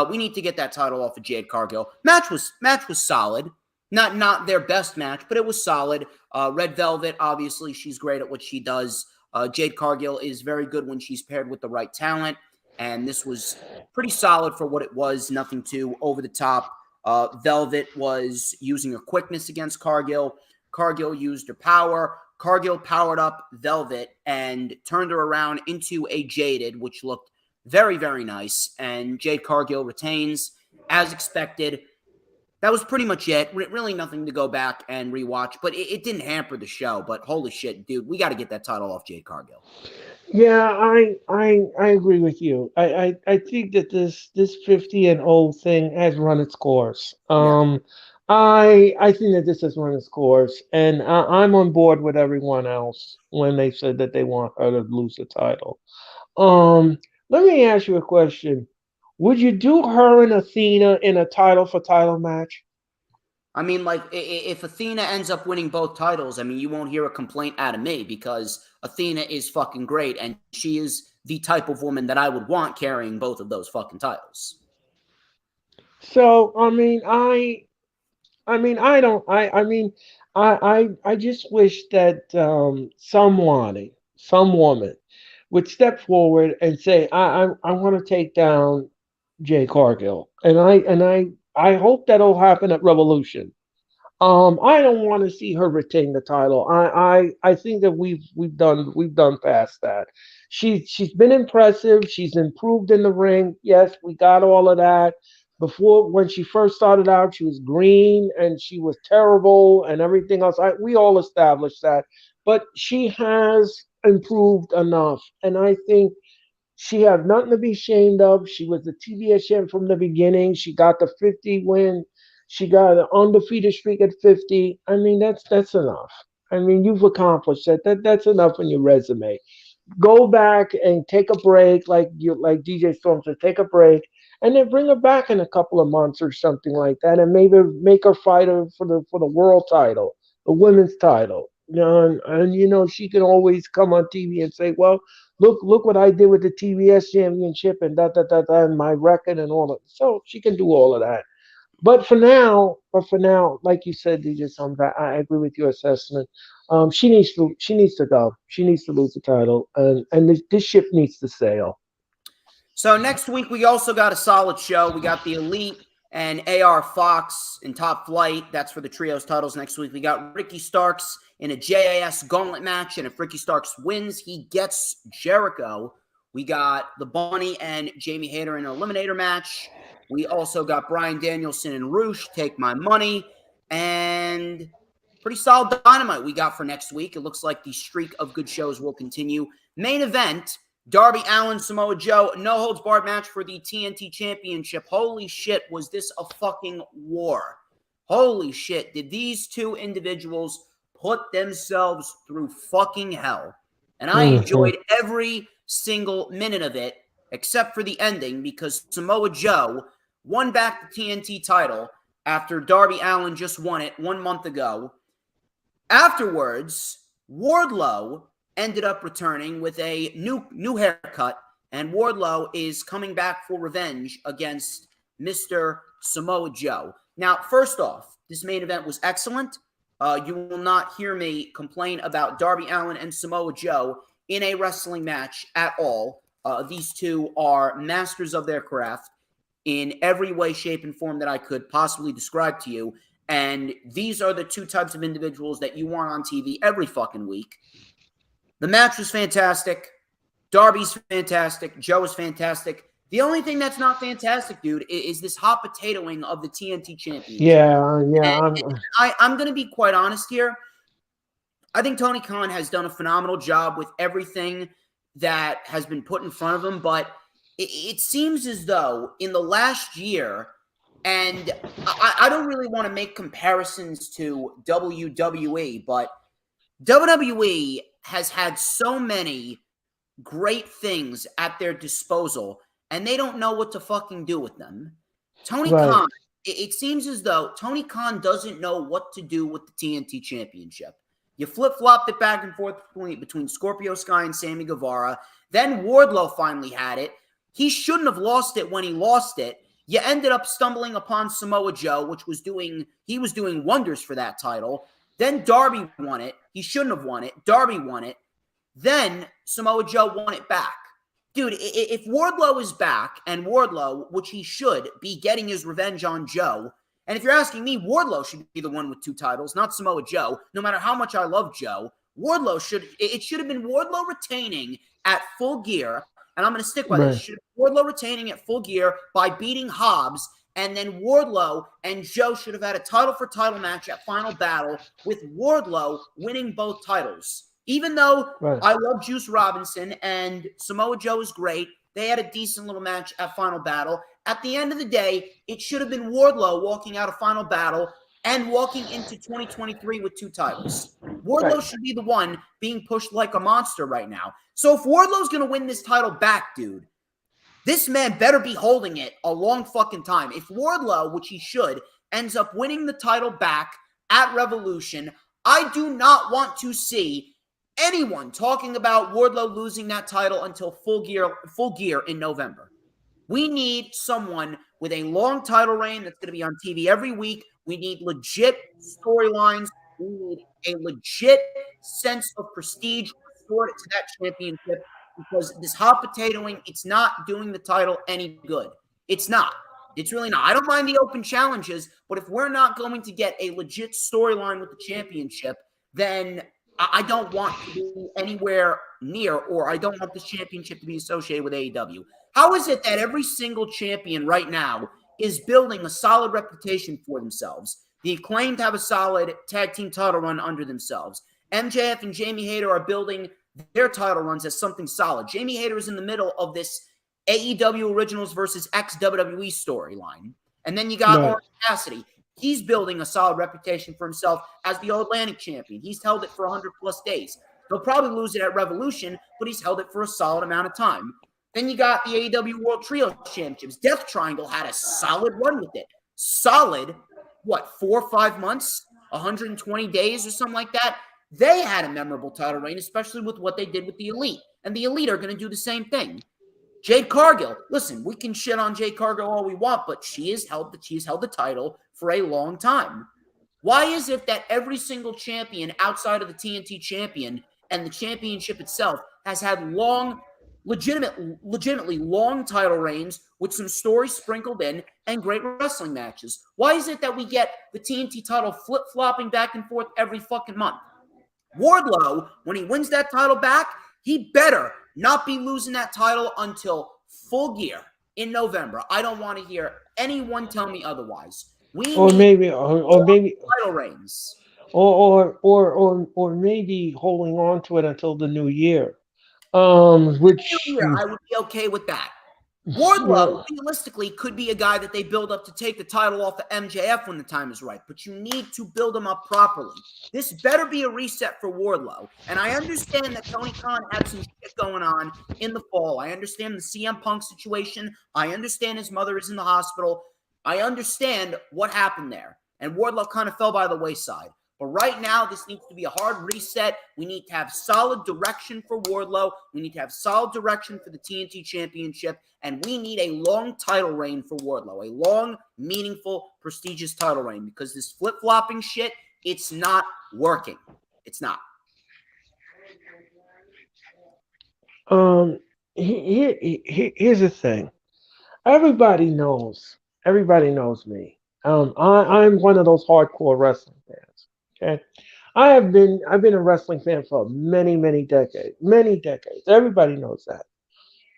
we need to get that title off of Jade Cargill. Match was solid. Not their best match, but it was solid. Red Velvet, obviously, she's great at what she does. Jade Cargill is very good when she's paired with the right talent. And this was pretty solid for what it was. Nothing too over the top. Velvet was using her quickness against Cargill. Cargill used her power. Cargill powered up Velvet and turned her around into a Jaded, which looked very, very nice. And Jade Cargill retains as expected. That was pretty much it. Really nothing to go back and rewatch, but it didn't hamper the show. But holy shit, dude, we got to get that title off Jade Cargill. yeah, I agree with you. I think that this 50 and 0 thing has run its course. Yeah. I think that this has run its course, and I'm on board with everyone else when they said that they want her to lose the title. Let me ask you a question. Would you do her and Athena in a title for title match? I mean, like, if Athena ends up winning both titles, I mean, you won't hear a complaint out of me because Athena is fucking great, and she is the type of woman that I would want carrying both of those fucking titles. So I just wish that some woman would step forward and say, I want to take down Jay Cargill, and I hope that'll happen at Revolution. I don't want to see her retain the title. I think that we've done past that. She's been impressive. She's improved in the ring. Yes, we got all of that. Before, when she first started out, she was green and she was terrible and everything else. We all established that, but she has improved enough, and I think she has nothing to be ashamed of. She was the TBS champ from the beginning. She got the 50 win. She got an undefeated streak at 50. I mean, that's enough. I mean, you've accomplished that. That's enough on your resume. Go back and take a break, like DJ Storm said, take a break, and then bring her back in a couple of months or something like that, and maybe make her fight her for the world title, the women's title. And she can always come on TV and say, well, look what I did with the TBS championship and and my record and all of it. So she can do all of that. But for now, like you said, DJ Sums, I agree with your assessment. She needs to go. She needs to lose the title, and this ship needs to sail. So next week, we also got a solid show. We got the Elite and AR Fox in Top Flight. That's for the trios titles next week. We got Ricky Starks in a JAS gauntlet match, and if Ricky Starks wins, he gets Jericho. We got the Bunny and Jamie Hayter in an eliminator match. We also got Bryan Danielson and Roosh, Take My Money, and pretty solid Dynamite we got for next week. It looks like the streak of good shows will continue. Main event, Darby Allin, Samoa Joe, no-holds-barred match for the TNT Championship. Holy shit, was this a fucking war. holy shit, did these two individuals put themselves through fucking hell. And I enjoyed every single minute of it, except for the ending, because Samoa Joe won back the TNT title after Darby Allin just won it 1 month ago. Afterwards, Wardlow ended up returning with a new haircut, and Wardlow is coming back for revenge against Mr. Samoa Joe. Now, first off, this main event was excellent. You will not hear me complain about Darby Allin and Samoa Joe in a wrestling match at all. These two are masters of their craft in every way, shape, and form that I could possibly describe to you. And these are the two types of individuals that you want on TV every fucking week. The match was fantastic. Darby's fantastic. Joe is fantastic. The only thing that's not fantastic, dude, is this hot potatoing of the TNT championship. I'm going to be quite honest here. I think Tony Khan has done a phenomenal job with everything that has been put in front of him, but it seems as though in the last year, and I don't really want to make comparisons to WWE, but WWE has had so many great things at their disposal, and they don't know what to fucking do with them. Tony Khan, it seems as though Tony Khan doesn't know what to do with the TNT Championship. You flip-flopped it back and forth between Scorpio Sky and Sammy Guevara. Then Wardlow finally had it. He shouldn't have lost it when he lost it. You ended up stumbling upon Samoa Joe, he was doing wonders for that title. Then Darby won it. He shouldn't have won it. Darby won it. Then Samoa Joe won it back. Dude, if Wardlow is back, and Wardlow, which he should, be getting his revenge on Joe, and if you're asking me, Wardlow should be the one with 2 titles, not Samoa Joe, no matter how much I love Joe. It should have been Wardlow retaining at Full Gear, and I'm going to stick by this. Wardlow retaining at Full Gear by beating Hobbs, and then Wardlow and Joe should have had a title-for-title match at Final Battle with Wardlow winning both titles. Even though I love Juice Robinson and Samoa Joe is great, they had a decent little match at Final Battle. At the end of the day, it should have been Wardlow walking out of Final Battle and walking into 2023 with 2 titles. Wardlow should be the one being pushed like a monster right now. So if Wardlow's going to win this title back, dude, this man better be holding it a long fucking time. If Wardlow, which he should, ends up winning the title back at Revolution, I do not want to see anyone talking about Wardlow losing that title until Full Gear in November. We need someone with a long title reign that's going to be on TV every week. We need legit storylines. We need a legit sense of prestige restored to that championship, because this hot potatoing, it's not doing the title any good. It's not. It's really not. I don't mind the open challenges, but if we're not going to get a legit storyline with the championship, then I don't want to be anywhere near, or I don't want this championship to be associated with AEW. How is it that every single champion right now is building a solid reputation for themselves? The Acclaimed have a solid tag team title run under themselves. MJF and Jamie Hayter are building their title runs as something solid. Jamie Hayter is in the middle of this AEW Originals versus ex-WWE storyline. And then you got Orange Cassidy. He's building a solid reputation for himself as the All-Atlantic champion. He's held it for 100-plus days. He'll probably lose it at Revolution, but he's held it for a solid amount of time. Then you got the AEW World Trio Championships. Death Triangle had a solid run with it. Solid, 4 or 5 months, 120 days or something like that. They had a memorable title reign, especially with what they did with the Elite. And the Elite are going to do the same thing. Jade Cargill, listen, we can shit on Jade Cargill all we want, but she's held the title for a long time. Why is it that every single champion outside of the TNT champion and the championship itself has had legitimately long title reigns with some stories sprinkled in and great wrestling matches? Why is it that we get the TNT title flip-flopping back and forth every fucking month? Wardlow, when he wins that title back, he better not be losing that title until Full Gear in November. I don't want to hear anyone tell me otherwise. Maybe title reigns, or maybe holding on to it until the new year. I would be okay with that. Wardlow, realistically, could be a guy that they build up to take the title off of MJF when the time is right, but you need to build him up properly. This better be a reset for Wardlow. And I understand that Tony Khan had some shit going on in the fall. I understand the CM Punk situation. I understand his mother is in the hospital. I understand what happened there. And Wardlow kind of fell by the wayside. But right now, this needs to be a hard reset. We need to have solid direction for Wardlow. We need to have solid direction for the TNT Championship. And we need a long title reign for Wardlow. A long, meaningful, prestigious title reign. Because this flip-flopping shit, it's not working. It's not. Here's the thing. Everybody knows me. I'm one of those hardcore wrestling fans. Okay, I've been a wrestling fan for many decades. Everybody knows that.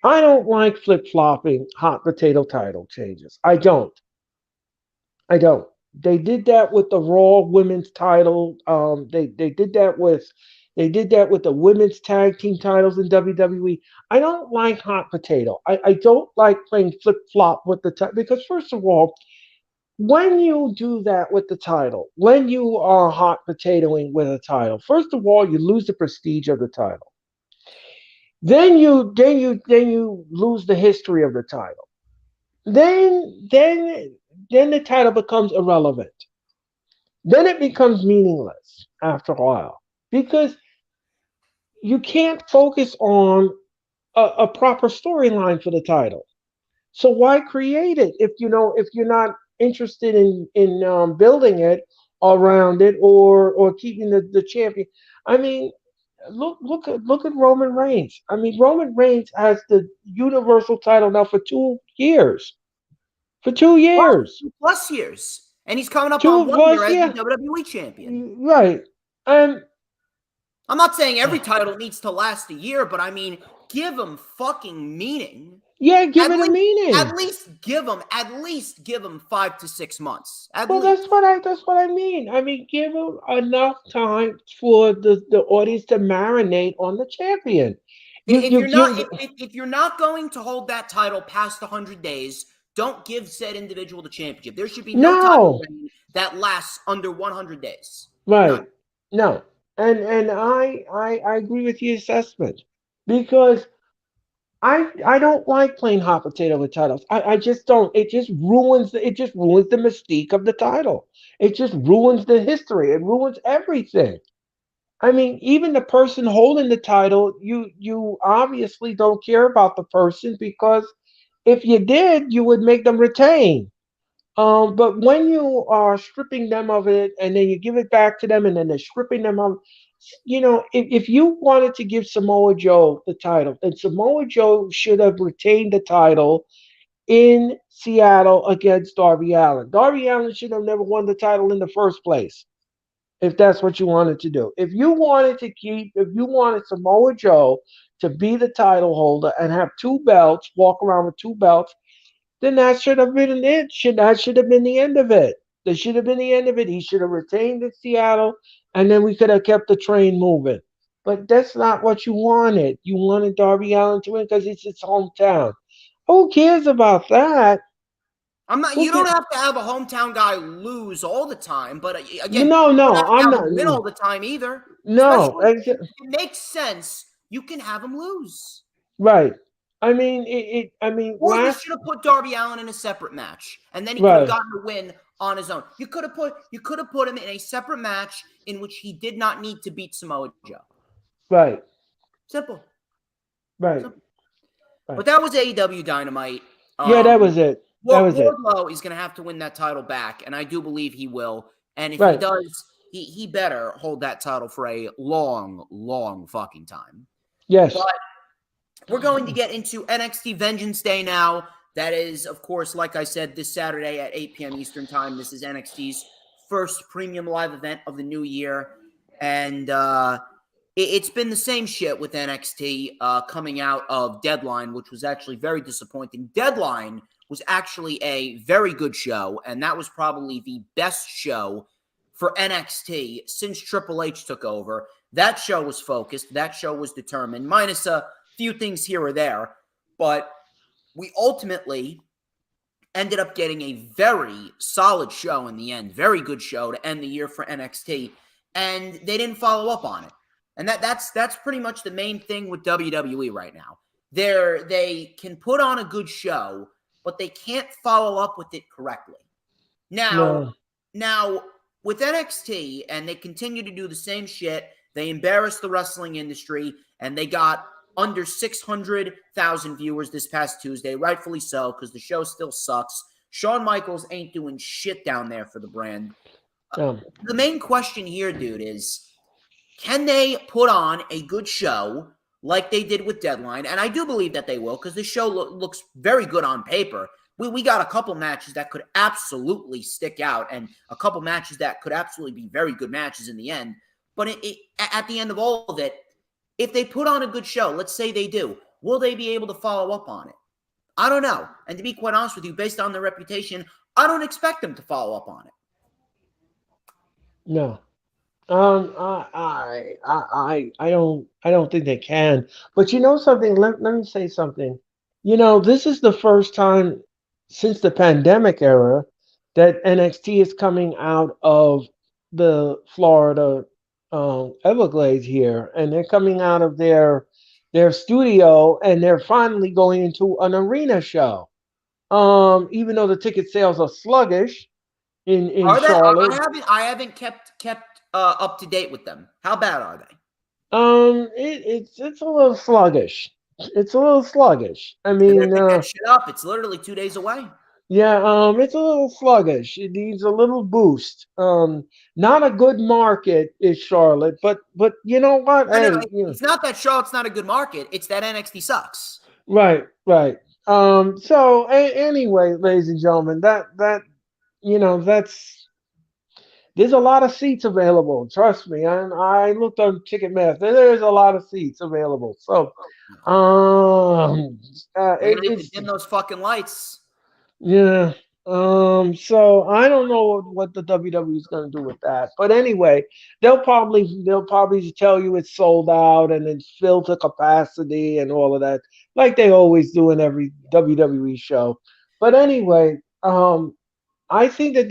I don't like flip-flopping hot potato title changes. I don't. They did that with the Raw Women's title. They did that with the women's tag team titles in WWE. I don't like hot potato. I don't like playing flip-flop with the title because first of all, when you do that with the title, when you are hot potatoing with a title, first of all, you lose the prestige of the title. Then you lose the history of the title. Then the title becomes irrelevant. Then it becomes meaningless after a while because you can't focus on a proper storyline for the title. So why create it if you're not interested in building it around it or keeping the champion? I mean, look at Roman Reigns. I mean, Roman Reigns has the Universal title now for 2 years. For 2 years. Plus years. And he's coming up 2 on 1 year as yeah. the WWE champion. Right. I'm not saying every title needs to last a year, but I mean, give him fucking meaning. Yeah, give it a meaning. At least give him 5 to 6 months. Well, that's what I mean. I mean, give him enough time for the audience to marinate on the champion. If you're not going to hold that title past 100 days, don't give said individual the championship. There should be no title reign that lasts under 100 days. Right. No. And I agree with your assessment because I don't like playing hot potato with titles. I just don't. It just ruins the mystique of the title. It just ruins the history. It ruins everything. I mean, even the person holding the title, you obviously don't care about the person because if you did, you would make them retain. But when you are stripping them of it and then you give it back to them and then they're stripping them of, if you wanted to give Samoa Joe the title, then Samoa Joe should have retained the title in Seattle against Darby Allin. Darby Allin should have never won the title in the first place, if that's what you wanted to do. If you wanted Samoa Joe to be the title holder and have 2 belts, walk around with 2 belts, then that should have been it. That should have been the end of it. That should have been the end of it. He should have retained in Seattle, and then we could have kept the train moving. But that's not what you wanted. You wanted Darby Allin to win because it's his hometown. Who cares about that? You don't have to have a hometown guy lose all the time, but again, no, you don't have to I'm have not him win all the time either. No, if it makes sense. You can have him lose. Right. I mean, or you should have put Darby Allin in a separate match, and then he could have gotten a win on his own. You could have put him in a separate match in which he did not need to beat Samoa Joe. Right. Simple. Right. Simple. Right. But that was AEW Dynamite. Yeah, that was it. Wardlow is going to have to win that title back, and I do believe he will. And if he does, he better hold that title for a long fucking time. Yes. But we're going to get into NXT Vengeance Day now. That is, of course, like I said, this Saturday at 8 p.m. Eastern Time. This is NXT's first premium live event of the new year. And it's been the same shit with NXT coming out of Deadline, which was actually very disappointing. Deadline was actually a very good show, and that was probably the best show for NXT since Triple H took over. That show was focused. That show was determined, minus a few things here or there. But we ultimately ended up getting a very solid show in the end, very good show to end the year for NXT, and they didn't follow up on it. And that's pretty much the main thing with WWE right now. They can put on a good show, but they can't follow up with it correctly. Now with NXT, and they continue to do the same shit. They embarrassed the wrestling industry, and they got under 600,000 viewers this past Tuesday, rightfully so, because the show still sucks. Shawn Michaels ain't doing shit down there for the brand. The main question here, dude, is can they put on a good show like they did with Deadline? And I do believe that they will, because the show looks very good on paper. We got a couple matches that could absolutely stick out, and a couple matches that could absolutely be very good matches in the end. But at the end of all of it, if they put on a good show, let's say they do, will they be able to follow up on it? I don't know. And to be quite honest with you, based on their reputation, I don't expect them to follow up on it. No. I don't think they can. But you know something? Let me say something. You know, this is the first time since the pandemic era that NXT is coming out of the Florida Everglades here, and they're coming out of their studio, and they're finally going into an arena show. Even though the ticket sales are sluggish in Are they? Charlotte. I haven't kept up to date with them. How bad are they? It's a little sluggish. It's a little sluggish. I They better mean, pick that shit up. It's literally 2 days away. yeah, it's a little sluggish. It needs a little boost. Not a good market is Charlotte, but you know what? No, Hey, it's not that Charlotte's not a good market. It's that NXT sucks. right. So anyway, ladies and gentlemen, that you know that's there's a lot of seats available. Trust me, and I looked on Ticketmaster. There's a lot of seats available. So, They're gonna need to dim those fucking lights. yeah. So I don't know what the WWE is going to do with that. But anyway, they'll probably tell you it's sold out and it's filled to capacity and all of that, like they always do in every WWE show. But anyway, I think that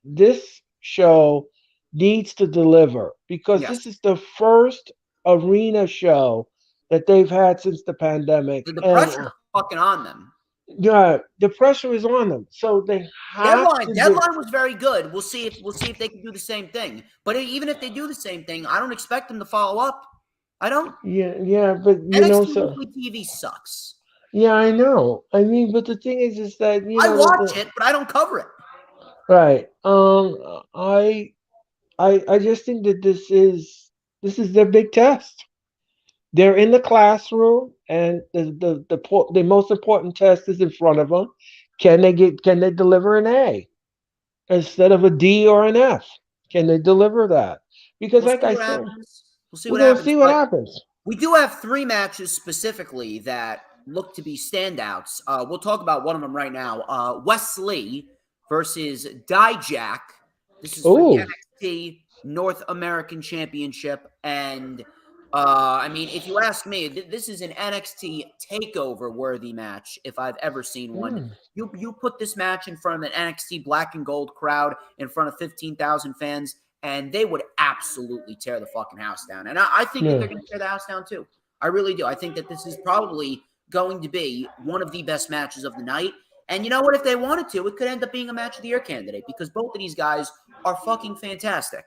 this show needs to deliver because Yes. this is the first arena show that they've had since the pandemic. The pressure's fucking on them. Yeah, the pressure is on them, so they have Deadline was very good. We'll see if they can do the same thing. But even if they do the same thing, I don't expect them to follow up. I don't. Yeah, but you NXT know, so weekly TV sucks. yeah, I know. I mean, but the thing is that I watch it, but I don't cover it. right. I just think that this is their big test. They're in the classroom, and the most important test is in front of them. Can they deliver an A instead of a D or an F? Can they deliver that? Because, like I said, We'll see we're what gonna happens. see what happens. We do have 3 matches specifically that look to be standouts. We'll talk about one of them right now. Wesley versus Dijak. This is for the NXT North American Championship, and I mean, if you ask me, this is an NXT TakeOver worthy match if I've ever seen one. You put this match in front of an NXT Black and Gold crowd in front of 15,000 fans, and they would absolutely tear the fucking house down. And I think that they're going to tear the house down too. I really do. I think that this is probably going to be one of the best matches of the night. And you know what? If they wanted to, it could end up being a match of the year candidate because both of these guys are fucking fantastic.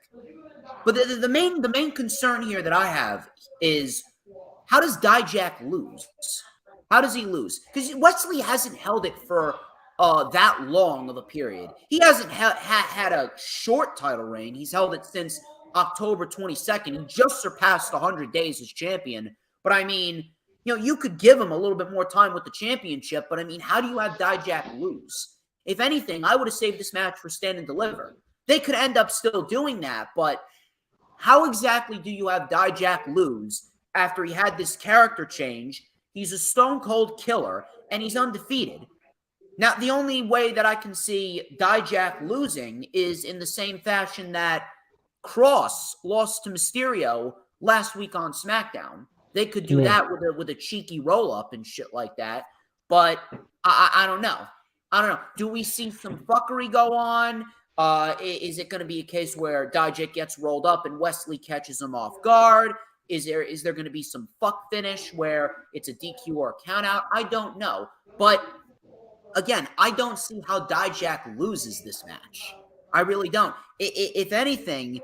But the main concern here that I have is how does Dijak lose? How does he lose? Because Wesley hasn't held it for that long of a period. He hasn't had a short title reign. He's held it since October 22nd. He just surpassed 100 days as champion. But I mean, you know, you could give him a little bit more time with the championship. But I mean, how do you have Dijak lose? If anything, I would have saved this match for Stand and Deliver. They could end up still doing that, but how exactly do you have Dijak lose after he had this character change? He's a stone cold killer, and he's undefeated. Now, the only way that I can see Dijak losing is in the same fashion that Cross lost to Mysterio last week on SmackDown. They could do that with a cheeky roll-up and shit like that. but I don't know. I don't know. Do we see some fuckery go on? Is it going to be a case where Dijak gets rolled up and Wesley catches him off guard? Is there going to be some fuck finish where it's a DQ or a count out? I don't know. But again, I don't see how Dijak loses this match. I really don't. If anything,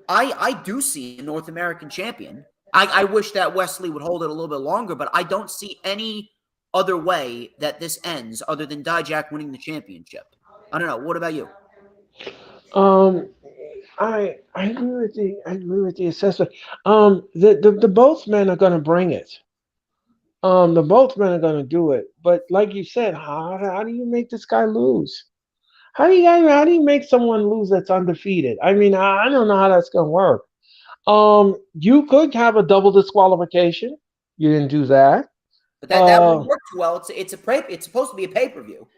I do see a North American champion. I wish that Wesley would hold it a little bit longer, but I don't see any other way that this ends other than Dijak winning the championship. I don't know. What about you? I agree with the assessment. The both men are going to bring it. The both men are going to do it. But like you said, how do you make this guy lose? How do you make someone lose that's undefeated? I mean, I don't know how that's going to work. You could have a double disqualification. You didn't do that. But that wouldn't work too well. It's supposed to be a pay-per-view.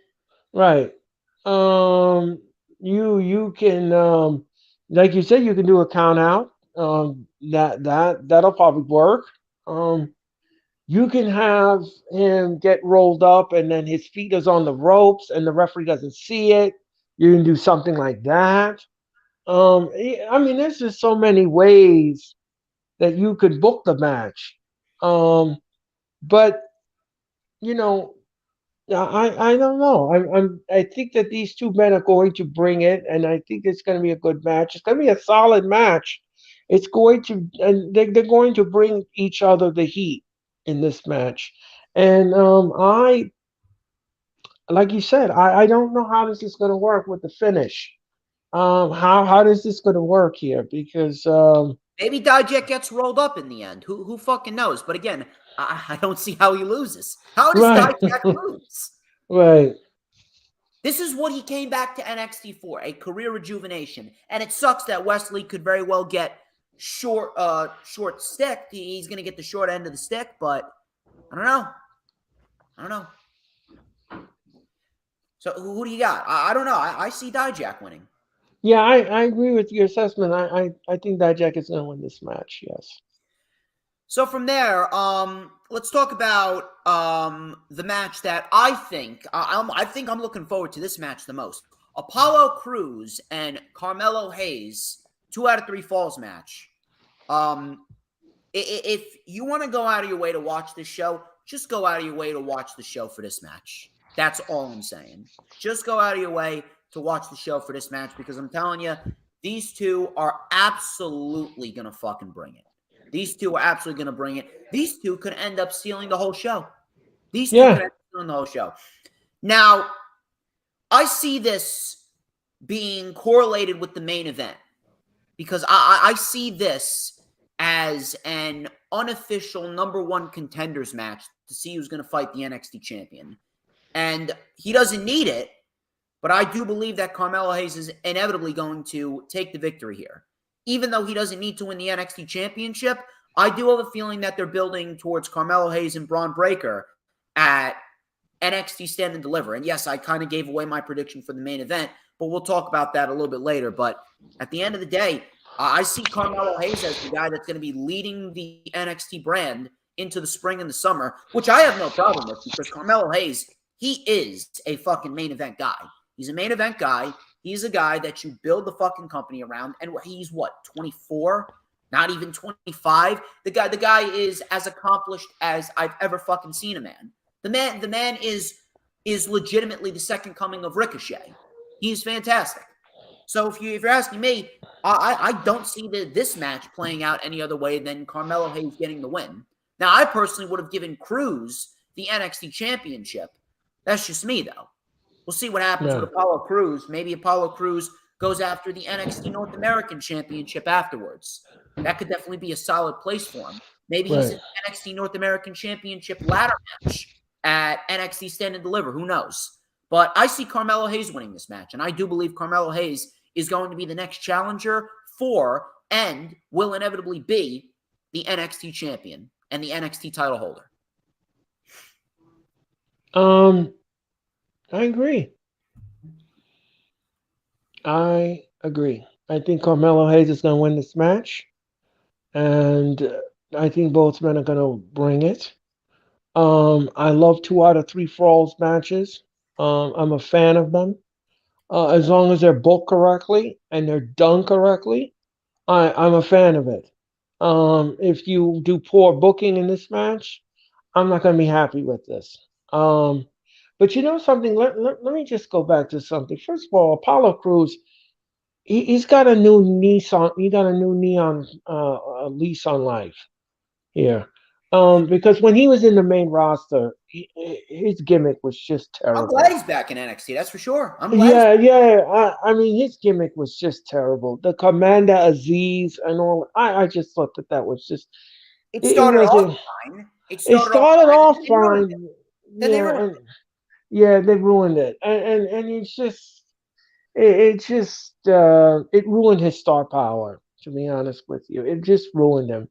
Right. You can like you said, you can do a count out. That'll probably work. You can have him get rolled up and then his feet is on the ropes and the referee doesn't see it. You can do something like that. I mean, there's just so many ways that you could book the match. But you know, I don't know. I think that these two men are going to bring it, and I think it's going to be a good match. It's going to be a solid match. It's going to, and they're going to bring each other the heat in this match. And like you said, I don't know how this is going to work with the finish. How is this going to work here? Because maybe Dijak gets rolled up in the end. Who fucking knows? But again, I don't see how he loses. How does right, Dijak lose? right, This is what he came back to NXT for, a career rejuvenation. And it sucks that Wesley could very well get short stick. He's going to get the short end of the stick, but I don't know. So who do you got? I don't know. I see Dijak winning. yeah, I agree with your assessment. I think that Jack is going to win this match. Yes. So from there, let's talk about the match that I think I'm looking forward to this match the most. Apollo Crews and Carmelo Hayes, 2 out of 3 falls match. If you want to go out of your way to watch this show, just go out of your way to watch the show for this match. That's all I'm saying. Just go out of your way to watch the show for this match because I'm telling you, these two are absolutely going to fucking bring it. These two are absolutely going to bring it. These two could end up stealing the whole show. These two could end up stealing the whole show. Now, I see this being correlated with the main event because I see this as an unofficial number 1 contenders match to see who's going to fight the NXT champion. And he doesn't need it, but I do believe that Carmelo Hayes is inevitably going to take the victory here. Even though he doesn't need to win the NXT championship, I do have a feeling that they're building towards Carmelo Hayes and Braun Breaker at NXT Stand and Deliver. And yes, I kind of gave away my prediction for the main event, but we'll talk about that a little bit later. But at the end of the day, I see Carmelo Hayes as the guy that's going to be leading the NXT brand into the spring and the summer, which I have no problem with because Carmelo Hayes, he is a fucking main event guy. He's a main event guy. He's a guy that you build the fucking company around. And he's what, 24? Not even 25? The guy is as accomplished as I've ever fucking seen a man. The man is legitimately the second coming of Ricochet. He's fantastic. So if you're asking me, I don't see this match playing out any other way than Carmelo Hayes getting the win. Now, I personally would have given Crews the NXT championship. That's just me, though. We'll see what happens with Apollo Crews. Maybe Apollo Crews goes after the NXT North American Championship afterwards. That could definitely be a solid place for him. Maybe he's in the NXT North American Championship ladder match at NXT Stand and Deliver. Who knows? But I see Carmelo Hayes winning this match, and I do believe Carmelo Hayes is going to be the next challenger for and will inevitably be the NXT champion and the NXT title holder. I agree. I think Carmelo Hayes is going to win this match, and I think both men are going to bring it. I love 2 out of 3 falls matches. I'm a fan of them. As long as they're booked correctly and they're done correctly, I'm a fan of it. If you do poor booking in this match, I'm not going to be happy with this. Um, but you know something? Let me just go back to something. First of all, Apollo Crews, he's got a new lease on. He got a new neon lease on life here. Because when he was in the main roster, his gimmick was just I'm glad terrible. he's back in NXT. That's for sure. I'm glad. Yeah, yeah. I mean, his gimmick was just terrible. The Commander Aziz and all. I just thought that was just. It It started off wasn't. fine. It It started off started fine, and off then they ruined it. fine. Then they Yeah, ruined and yeah, they ruined it, and it's just. It just it ruined his star power. To be honest with you, it just ruined him.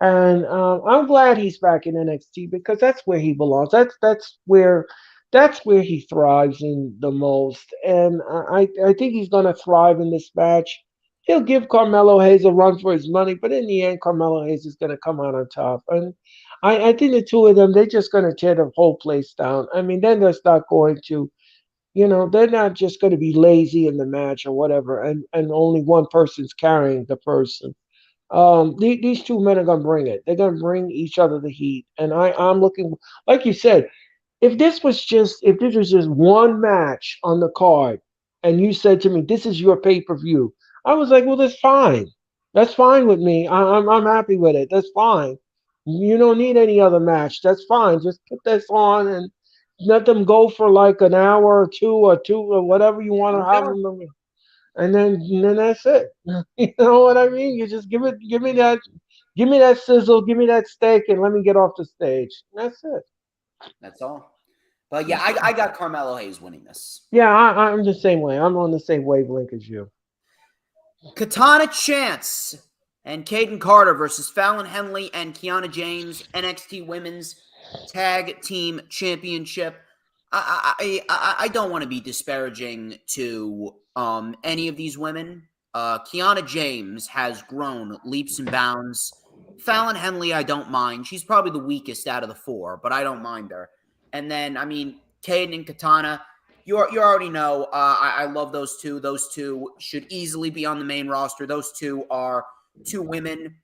And I'm glad he's back in NXT because that's where he belongs. That's where he thrives in the most. And I think he's gonna thrive in this match. He'll give Carmelo Hayes a run for his money, but in the end, Carmelo Hayes is gonna come out on top. And I think the two of them, they're just gonna tear the whole place down. I mean, they're just not going to. They're not just going to be lazy in the match or whatever, and only one person's carrying the person. These two men are gonna bring it. They're gonna bring each other the heat, and I'm looking, like you said, if this was just one match on the card, and you said to me, "This is your pay per view," I was like, "Well, that's fine. That's fine with me. I'm happy with it. That's fine. You don't need any other match. That's fine. Just put this on and let them go for like an hour or two or whatever you want There to you have go. them." And then that's it. You know what I mean? You just give me that sizzle, give me that steak, and let me get off the stage. That's it. That's all. But yeah, I got Carmelo Hayes winning this. Yeah, I'm the same way. I'm on the same wavelength as you. Katana Chance and Caden Carter versus Fallon Henley and Kiana James, NXT Women's Tag Team Championship. I don't want to be disparaging to any of these women. Kiana James has grown leaps and bounds. Fallon Henley, I don't mind. She's probably the weakest out of the four, but I don't mind her. And then, I mean, Caden and Katana, you already know I love those two. Those two should easily be on the main roster. Those two are two women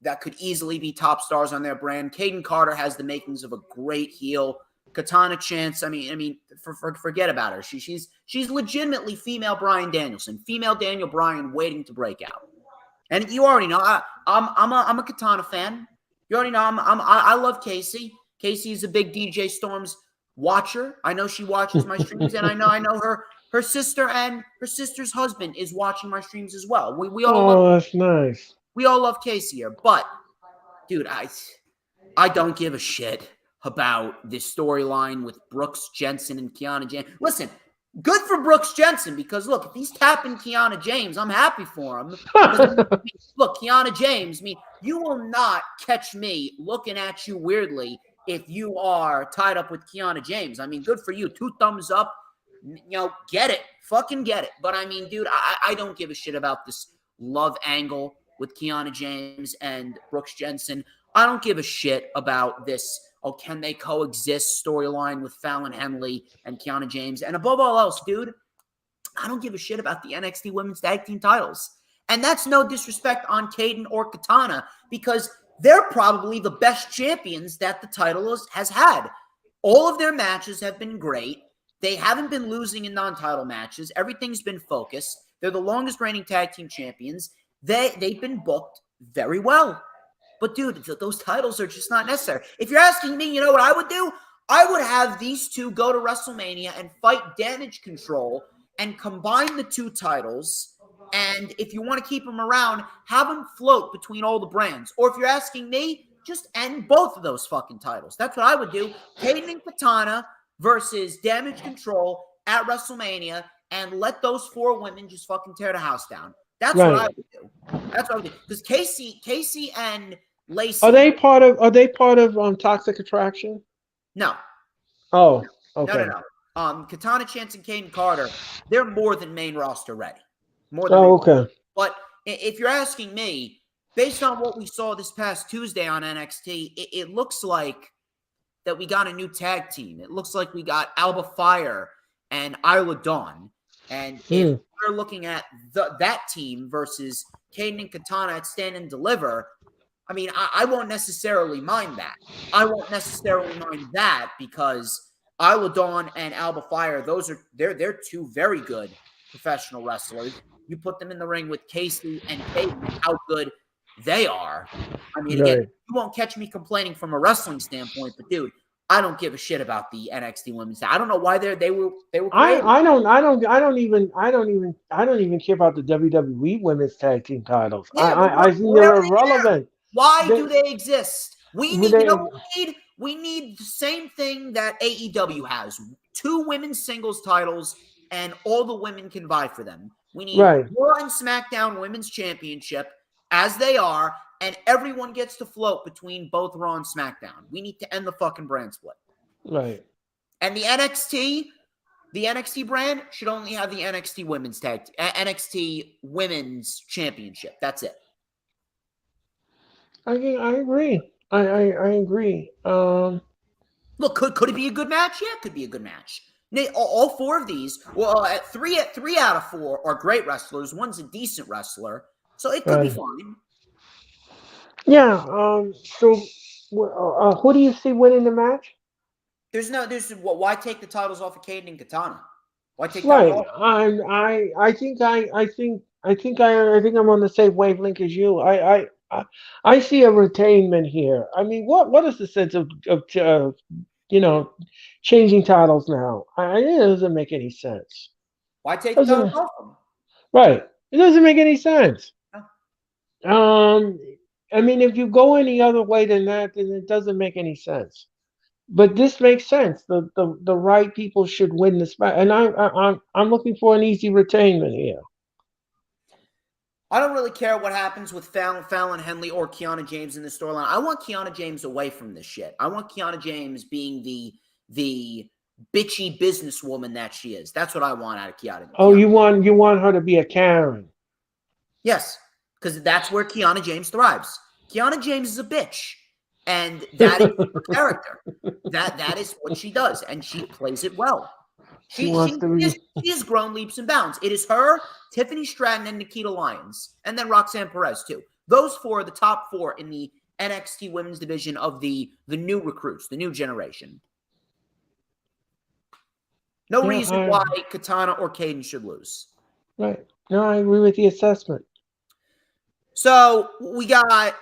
that could easily be top stars on their brand. Caden Carter has the makings of a great heel. Katana Chance, forget about her. She's legitimately female Bryan Danielson, female Daniel Bryan waiting to break out. And you already know I'm a Katana fan. You already know I love Casey. Casey is a big DJ Storms watcher. I know she watches my streams, and I know her sister and her sister's husband is watching my streams as well. We all Oh, that's nice. we all love Casey here, but dude, I don't give a shit about this storyline with Brooks Jensen and Kiana James. Listen, good for Brooks Jensen because look, if he's tapping Kiana James, I'm happy for him. Look, Kiana James, you will not catch me looking at you weirdly if you are tied up with Kiana James. I mean, good for you. 2 thumbs up. Get it. Fucking get it. But I mean, dude, I don't give a shit about this love angle with Kiana James and Brooks Jensen. I don't give a shit about this, can they coexist storyline with Fallon Henley and Kiana James. And above all else, dude, I don't give a shit about the NXT Women's Tag Team titles. And that's no disrespect on Caden or Katana because they're probably the best champions that the title has had. All of their matches have been great. They haven't been losing in non-title matches. Everything's been focused. They're the longest reigning tag team champions. They've been booked very well. But, dude, those titles are just not necessary. If you're asking me, you know what I would do? I would have these two go to WrestleMania and fight Damage Control and combine the 2 titles. And if you want to keep them around, have them float between all the brands. Or if you're asking me, just end both of those fucking titles. That's what I would do. Caden and Katana versus Damage Control at WrestleMania and let those 4 women just fucking tear the house down. That's right. What I would do. That's what I would do. Because Casey and Lacey. Are they part of Toxic Attraction? No. Oh, okay. No. Katana Chance and Caden Carter, they're more than main roster ready. Okay. But if you're asking me, based on what we saw this past Tuesday on NXT, it looks like that we got a new tag team. It looks like we got Alba Fire and Isla Dawn. And if we're looking at that team versus Caden and Katana at Stand and Deliver, I mean, I won't necessarily mind that. I won't necessarily mind that because Isla Dawn and Alba Fire, they're two very good professional wrestlers. You put them in the ring with Casey and Caden, how good they are. I mean, again, you won't catch me complaining from a wrestling standpoint, but dude, I don't give a shit about the NXT women's. I don't know why they were. I don't even care about the WWE women's tag team titles. Yeah, I think they're irrelevant. Why do they exist? We need the same thing that AEW has: 2 women's singles titles, and all the women can vie for them. We need Raw and SmackDown Women's Championship as they are, and everyone gets to float between both Raw and SmackDown. We need to end the fucking brand split. Right. And the NXT brand should only have the NXT Women's Championship. That's it. I agree. I agree. Look, could it be a good match? Yeah, it could be a good match. All 4 of these, three out of 4 are great wrestlers. One's a decent wrestler, so it could be fine. Yeah. So, who do you see winning the match? Why take the titles off of Caden and Katana? Why take that off? I think I'm on the same wavelength as you. I see a retainment here. I mean, what is the sense of changing titles now? It doesn't make any sense. Why take the titles off them? Right. It doesn't make any sense. I mean, if you go any other way than that, then it doesn't make any sense. But this makes sense. The right people should win this match, and I'm looking for an easy retainment here. I don't really care what happens with Fallon Henley or Kiana James in the storyline. I want Kiana James away from this shit. I want Kiana James being the bitchy businesswoman that she is. That's what I want out of Kiana. Oh, you want her to be a Karen? Yes, because that's where Kiana James thrives. Kiana James is a bitch, and that is her character. That is what she does, and she plays it well. She has grown leaps and bounds. It is her, Tiffany Stratton, and Nikita Lyons, and then Roxanne Perez too. Those 4 are the top 4 in the NXT Women's division of the new recruits, the new generation. No reason why Katana or Caden should lose. Right. No, I agree with the assessment. So we got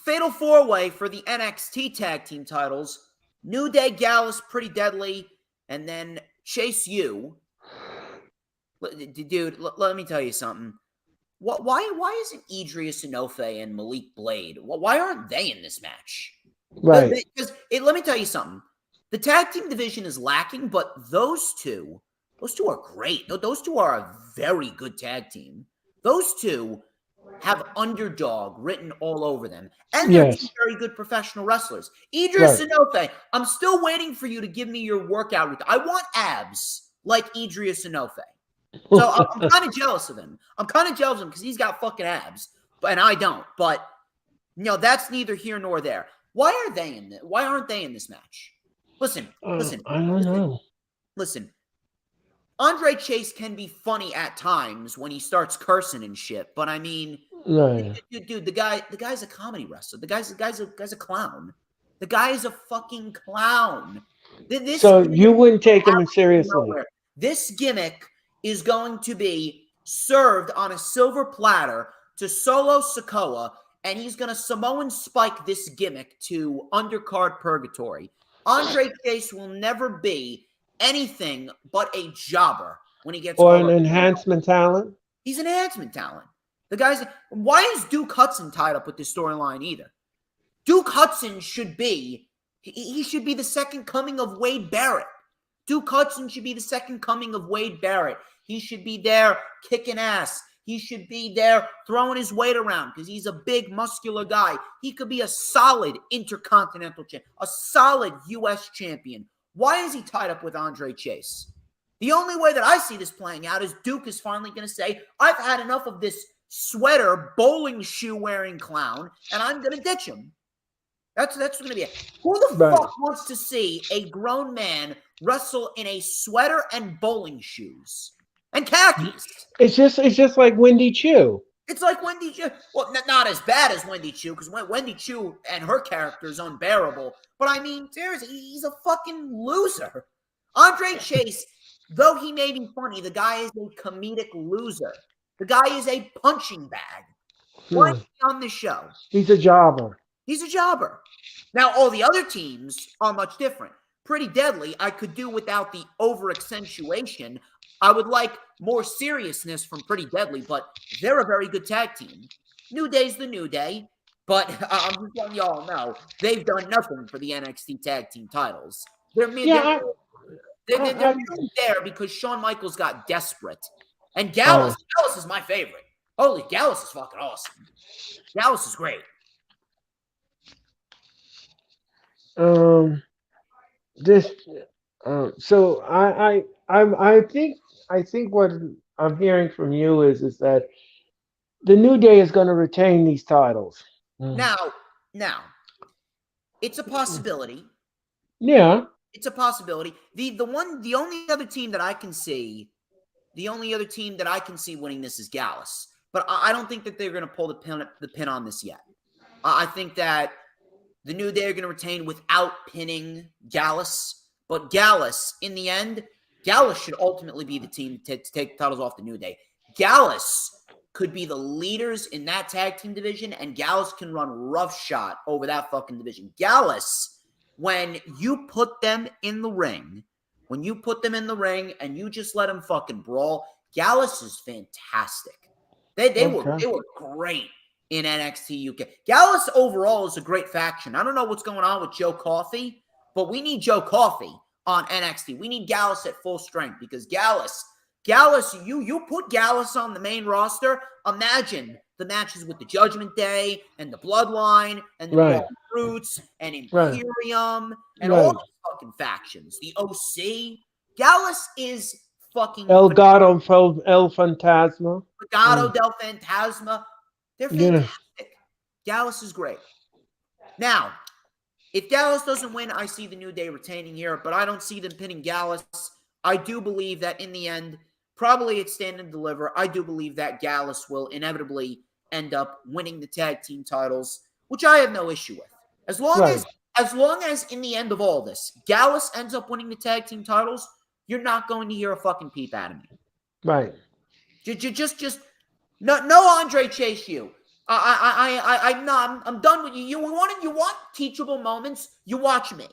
Fatal 4-Way for the NXT Tag Team titles. New Day, Gallus, Pretty Deadly, and then Chase U. Dude, let me tell you something. Why isn't Idria Sanofe and Malik Blade? Why aren't they in this match? Right. Because let me tell you something. The tag team division is lacking, but those two are great. Those 2 are a very good tag team. Those 2 have underdog written all over them. And they're 2 very good professional wrestlers. Idria Sanofe, I'm still waiting for you to give me your workout routine. I want abs like Idria Sanofe. So I'm kind of jealous of him. Because he's got fucking abs, and I don't. But that's neither here nor there. Why aren't they in this match? Listen. I don't know. Listen. Andre Chase can be funny at times when he starts cursing and shit, but I mean, dude, the guy's a comedy wrestler. The guy's a clown. The guy is a fucking clown. So you wouldn't take him seriously. This gimmick is going to be served on a silver platter to Solo Sikoa, and he's going to Samoan spike this gimmick to undercard purgatory. Andre Chase will never be anything but a jobber when he gets an enhancement talent. He's an enhancement talent. Why is Duke Hudson tied up with this storyline either? Duke Hudson should be the second coming of Wade Barrett. Duke Hudson should be the second coming of Wade Barrett. He should be there kicking ass. He should be there throwing his weight around because he's a big, muscular guy. He could be a solid intercontinental champion, a solid U.S. champion. Why is he tied up with Andre Chase? The only way that I see this playing out is Duke is finally going to say, I've had enough of this sweater, bowling shoe wearing clown, and I'm going to ditch him. That's going to be it. Who the fuck wants to see a grown man wrestle in a sweater and bowling shoes and khakis? It's just like Wendy Chu. It's like Wendy Chu. Well, not as bad as Wendy Chu, because Wendy Chu and her character is unbearable. But I mean, seriously, he's a fucking loser. Andre Chase, though he may be funny, the guy is a comedic loser. The guy is a punching bag. Why is he on this show? He's a jobber. He's a jobber. Now, all the other teams are much different. Pretty Deadly, I could do without the over-accentuation. I would like more seriousness from Pretty Deadly, but they're a very good tag team. New Day's the New Day, but I'm just letting y'all know, they've done nothing for the NXT tag team titles. They're really there because Shawn Michaels got desperate. And Gallus is my favorite. Holy, Gallus is fucking awesome. Gallus is great. So I think what I'm hearing from you is that the New Day is going to retain these titles. Now, it's a possibility. Yeah, it's a possibility. The only other team that I can see winning this is Gallus. But I don't think that they're going to pull the pin on this yet. I think that the New Day are going to retain without pinning Gallus. But Gallus, in the end, Gallus should ultimately be the team to take the titles off the New Day. Gallus could be the leaders in that tag team division, and Gallus can run roughshod over that fucking division. Gallus, when you put them in the ring, and you just let them fucking brawl, Gallus is fantastic. They were great in NXT UK. Gallus overall is a great faction. I don't know what's going on with Joe Coffey, but we need Joe Coffey on NXT. We need Gallus at full strength because Gallus, you put Gallus on the main roster. Imagine the matches with the Judgment Day and the Bloodline and the Roots and Imperium and all the fucking factions. The OC. Gallus is fucking El Gato El Fantasma. Legado del Fantasma. They're fantastic. Gallus is great. Now, if Gallus doesn't win, I see the New Day retaining here, but I don't see them pinning Gallus. I do believe that in the end, probably it's stand and deliver. I do believe that Gallus will inevitably end up winning the tag team titles, which I have no issue with. As long as in the end of all this, Gallus ends up winning the tag team titles, you're not going to hear a fucking peep out of me. Right. Just no Andre Chase you. I'm done with you. You want teachable moments? You watch me.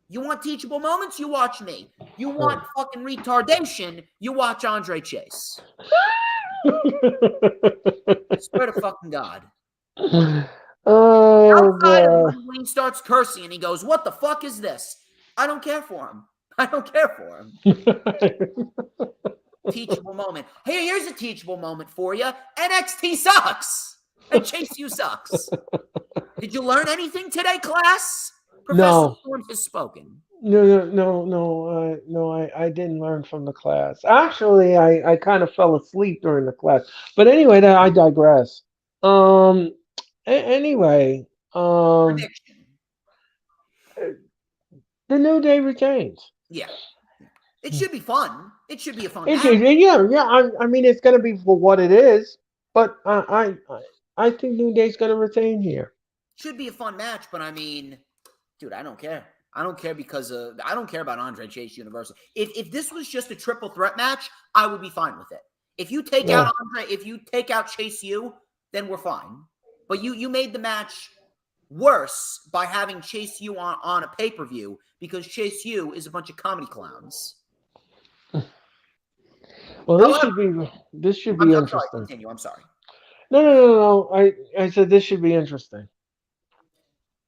You want teachable moments? You watch me. You want fucking retardation? You watch Andre Chase. I swear to fucking God. Oh, God. When he starts cursing and he goes, "What the fuck is this?" I don't care for him. I don't care for him. Teachable moment. Hey, here's a teachable moment for you. NXT sucks. And Chase U sucks. Did you learn anything today, class? Professor Storms has spoken. No, I didn't learn from the class. Actually, I kind of fell asleep during the class. But anyway, I digress. Anyway, Prediction. The New Day retains. Yeah. It should be fun. It should be a fun match. Yeah. I mean, it's going to be for what it is, but I think New Day's going to retain here. Should be a fun match, but I mean, dude, I don't care. I don't care because I don't care about Andre Chase University. If this was just a triple threat match, I would be fine with it. If you take out Andre, if you take out Chase U, then we're fine. But you made the match worse by having Chase U on a pay-per-view because Chase U is a bunch of comedy clowns. Well, this should be interesting. Sorry, continue. I'm sorry. No. I said this should be interesting.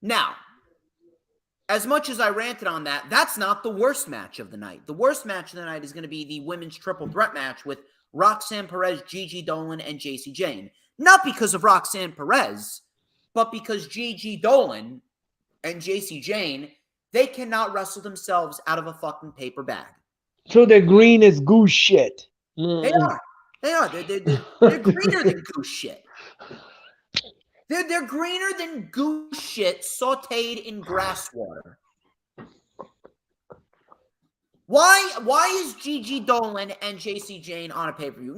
Now, as much as I ranted on that, that's not the worst match of the night. The worst match of the night is going to be the women's triple threat match with Roxanne Perez, Gigi Dolan, and JC Jane. Not because of Roxanne Perez, but because Gigi Dolan and JC Jane, they cannot wrestle themselves out of a fucking paper bag. So they're green as goose shit. They are. They're greener than goose shit. They're greener than goose shit sauteed in grass water. Why is Gigi Dolan and JC Jane on a pay-per-view?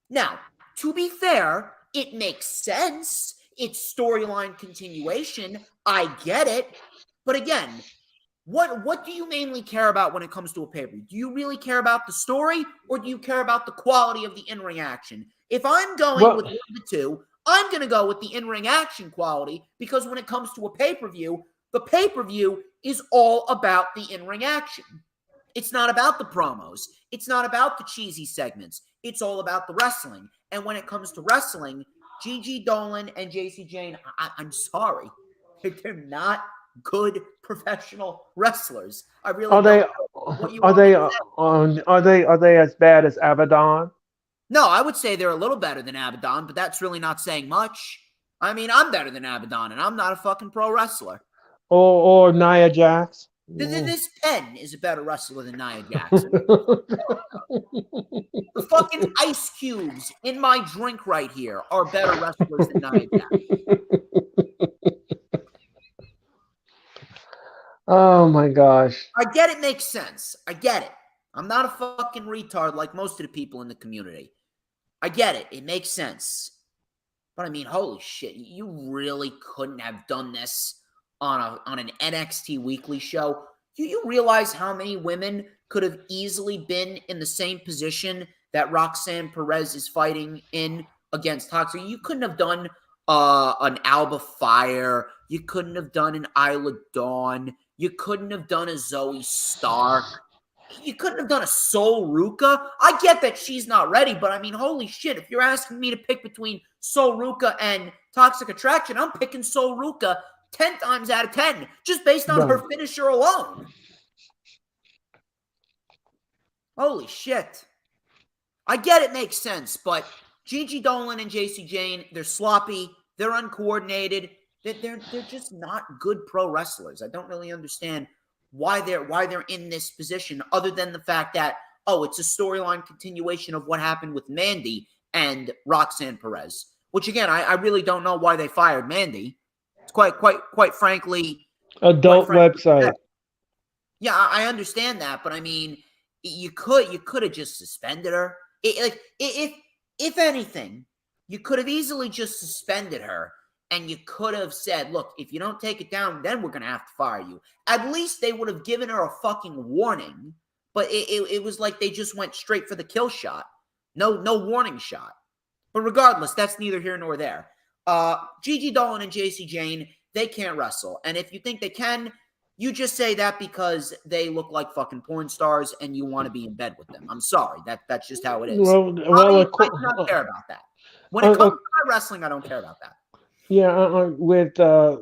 Now, to be fair, it makes sense. It's storyline continuation. I get it. But again, what do you mainly care about when it comes to a pay-per-view? Do you really care about the story, or do you care about the quality of the in-ring action? If I'm going with one of the two, I'm going to go with the in-ring action quality, because when it comes to a pay-per-view, the pay-per-view is all about the in-ring action. It's not about the promos. It's not about the cheesy segments. It's all about the wrestling. And when it comes to wrestling, Gigi Dolan and JC Jane, I'm sorry, they're not good professional wrestlers. I really are they as bad as Abaddon? No, I would say they're a little better than Abaddon, but that's really not saying much. I mean, I'm better than Abaddon, and I'm not a fucking pro wrestler. Or Nia Jax? This pen is a better wrestler than Nia Jax. The fucking ice cubes in my drink right here are better wrestlers than Nia Jax. Oh my gosh. I get it makes sense. I get it. I'm not a fucking retard like most of the people in the community. I get it. It makes sense. But I mean, holy shit, you really couldn't have done this on an NXT weekly show. You realize how many women could have easily been in the same position that Roxanne Perez is fighting in against Toxic? You couldn't have done an Alba Fire. You couldn't have done an Isla Dawn. You couldn't have done a Zoe Stark. You couldn't have done a Sol Ruka. I get that she's not ready, but I mean, holy shit, if you're asking me to pick between Sol Ruka and Toxic Attraction, I'm picking Sol Ruka 10 times out of 10, just based on her finisher alone. Holy shit. I get it makes sense, but Gigi Dolan and JC Jane, they're sloppy, they're uncoordinated, they're just not good pro wrestlers. I don't really understand why they're in this position, other than the fact that, oh, it's a storyline continuation of what happened with Mandy and Roxanne Perez, which again, I really don't know why they fired Mandy. It's quite frankly, adult website. Yeah, I understand that, but I mean, you could have just suspended her. If anything, you could have easily just suspended her, and you could have said, "Look, if you don't take it down, then we're gonna have to fire you." At least they would have given her a fucking warning. But it was like they just went straight for the kill shot. No warning shot. But regardless, that's neither here nor there. Gigi Dolan and JC Jane, they can't wrestle. And if you think they can, you just say that because they look like fucking porn stars and you want to be in bed with them. I'm sorry. That's just how it is. I do not care about that. When it comes to my wrestling, I don't care about that. Yeah, with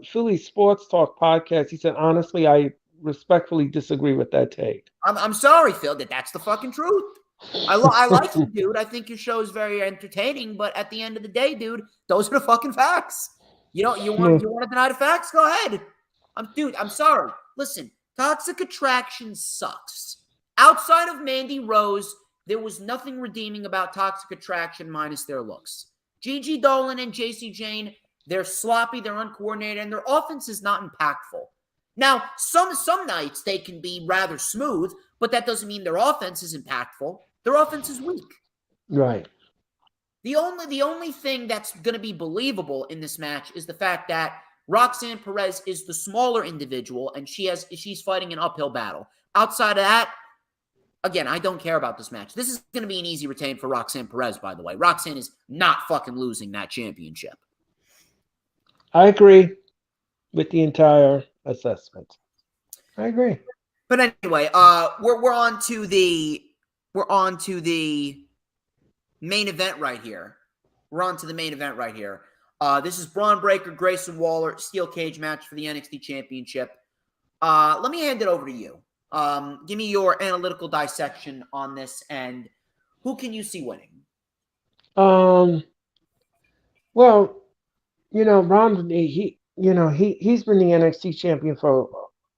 Philly Sports Talk podcast, he said, honestly, I respectfully disagree with that take. I'm sorry, Phil, that's the fucking truth. I like you, dude. I think your show is very entertaining, but at the end of the day, dude, those are the fucking facts. You want to deny the facts? Go ahead. I'm sorry. Listen, Toxic Attraction sucks. Outside of Mandy Rose, there was nothing redeeming about Toxic Attraction minus their looks. Gigi Dolan and JC Jane, they're sloppy, they're uncoordinated, and their offense is not impactful. Now, some nights they can be rather smooth, but that doesn't mean their offense is impactful. Their offense is weak. Right. The only thing that's going to be believable in this match is the fact that Roxanne Perez is the smaller individual, and she's fighting an uphill battle. Outside of that, again, I don't care about this match. This is going to be an easy retain for Roxanne Perez, by the way. Roxanne is not fucking losing that championship. I agree with the entire assessment. I agree. But anyway, we're on to the main event right here. This is Braun Breaker, Grayson Waller, steel cage match for the NXT Championship. Let me hand it over to you. Give me your analytical dissection on this, and who can you see winning? Well, Braun, he's been the NXT champion for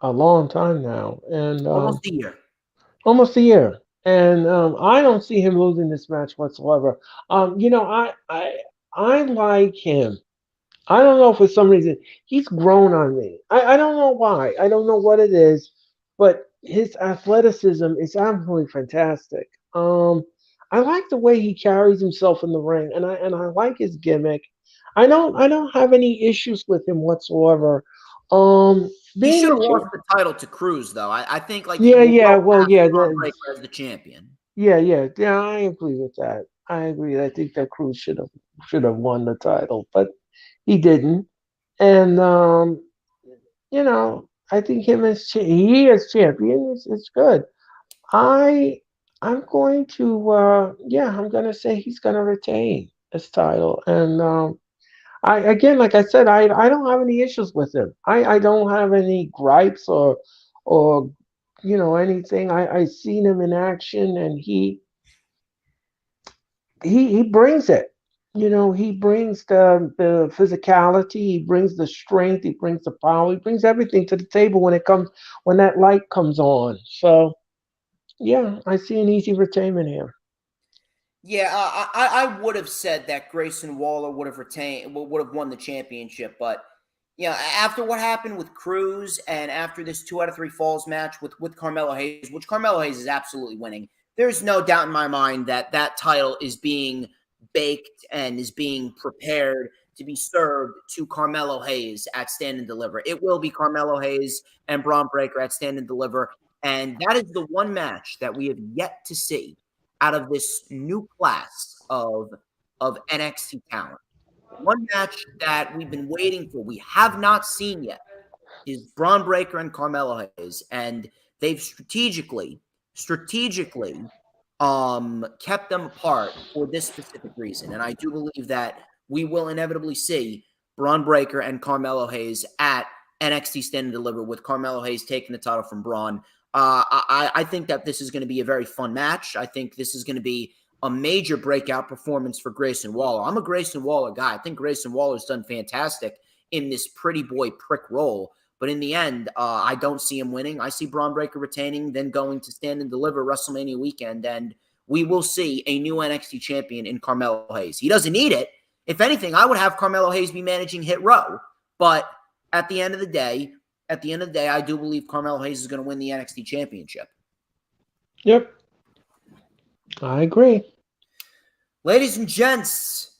a long time now, and Almost a year. And I don't see him losing this match whatsoever. I like him. I don't know, for some reason he's grown on me. I don't know why. I don't know what it is, but his athleticism is absolutely fantastic. I like the way he carries himself in the ring, and I like his gimmick. I don't have any issues with him whatsoever. He Being should the have lost the title to Cruz, though. I think like yeah, we're yeah, well well, past yeah, Braun Breaker as the champion. yeah. I agree with that. I agree. I think that Cruz should have won the title, but he didn't. And I think he as champion is good. I I'm going to I'm gonna say he's gonna retain his title. And I again, like I said, I don't have any issues with him. I don't have any gripes or anything. I seen him in action, and he brings it. He brings the physicality, he brings the strength, he brings the power, he brings everything to the table when that light comes on. So yeah, I see an easy retainment here. Yeah, I would have said that Grayson Waller would have won the championship, but after what happened with Cruz and after this 2 out of 3 falls match with Carmelo Hayes, which Carmelo Hayes is absolutely winning, there's no doubt in my mind that that title is being baked and is being prepared to be served to Carmelo Hayes at Stand and Deliver. It will be Carmelo Hayes and Braun Breaker at Stand and Deliver, and that is the one match that we have yet to see out of this new class of NXT talent. One match that we've been waiting for, we have not seen yet, is Braun Breaker and Carmelo Hayes, and they've strategically kept them apart for this specific reason. And I do believe that we will inevitably see Braun Breaker and Carmelo Hayes at NXT Stand and Deliver, with Carmelo Hayes taking the title from Braun. I think that this is going to be a very fun match. I think this is going to be a major breakout performance for Grayson Waller. I'm a Grayson Waller guy. I think Grayson Waller's done fantastic in this pretty boy prick role. But in the end, I don't see him winning. I see Braun Breaker retaining, then going to Stand and Deliver WrestleMania weekend, and we will see a new NXT champion in Carmelo Hayes. He doesn't need it. If anything, I would have Carmelo Hayes be managing Hit Row. But at the end of the day, I do believe Carmelo Hayes is going to win the NXT championship. Yep, I agree. Ladies and gents,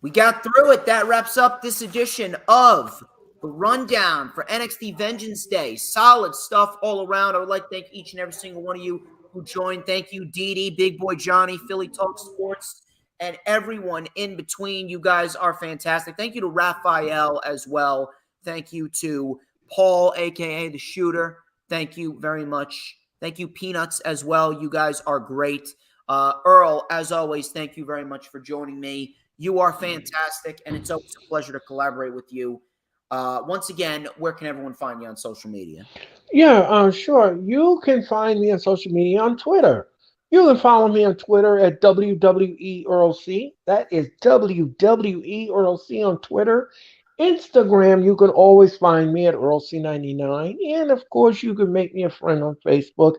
we got through it. That wraps up this edition of the rundown for NXT Vengeance Day. Solid stuff all around. I would like to thank each and every single one of you who joined. Thank you, Dee Dee, Big Boy Johnny, Philly Talk Sports, and everyone in between. You guys are fantastic. Thank you to Raphael as well. Thank you to Paul, a.k.a. The Shooter. Thank you very much. Thank you, Peanuts, as well. You guys are great. Earl, as always, thank you very much for joining me. You are fantastic, and it's always a pleasure to collaborate with you. Once again, where can everyone find you on social media? Yeah, sure. You can find me on social media on Twitter. You can follow me on Twitter at WWE That is WWE on Twitter. Instagram, you can always find me at EarlC99. And of course, you can make me a friend on Facebook.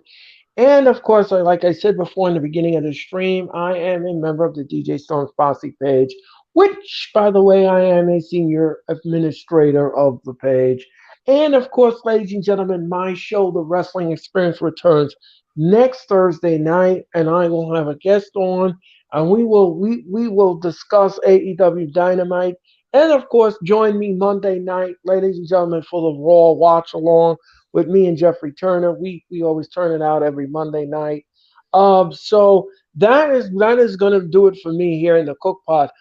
And of course, like I said before in the beginning of the stream, I am a member of the DJ Storms Posse page, which, by the way, I am a senior administrator of the page. And of course, ladies and gentlemen, my show, The Wrestling Experience, returns next Thursday night, and I will have a guest on, and we will discuss AEW Dynamite. And of course, join me Monday night, ladies and gentlemen, for the Raw Watch Along with me and Jeffrey Turner. We always turn it out every Monday night. So that is gonna do it for me here in the Cook Pot.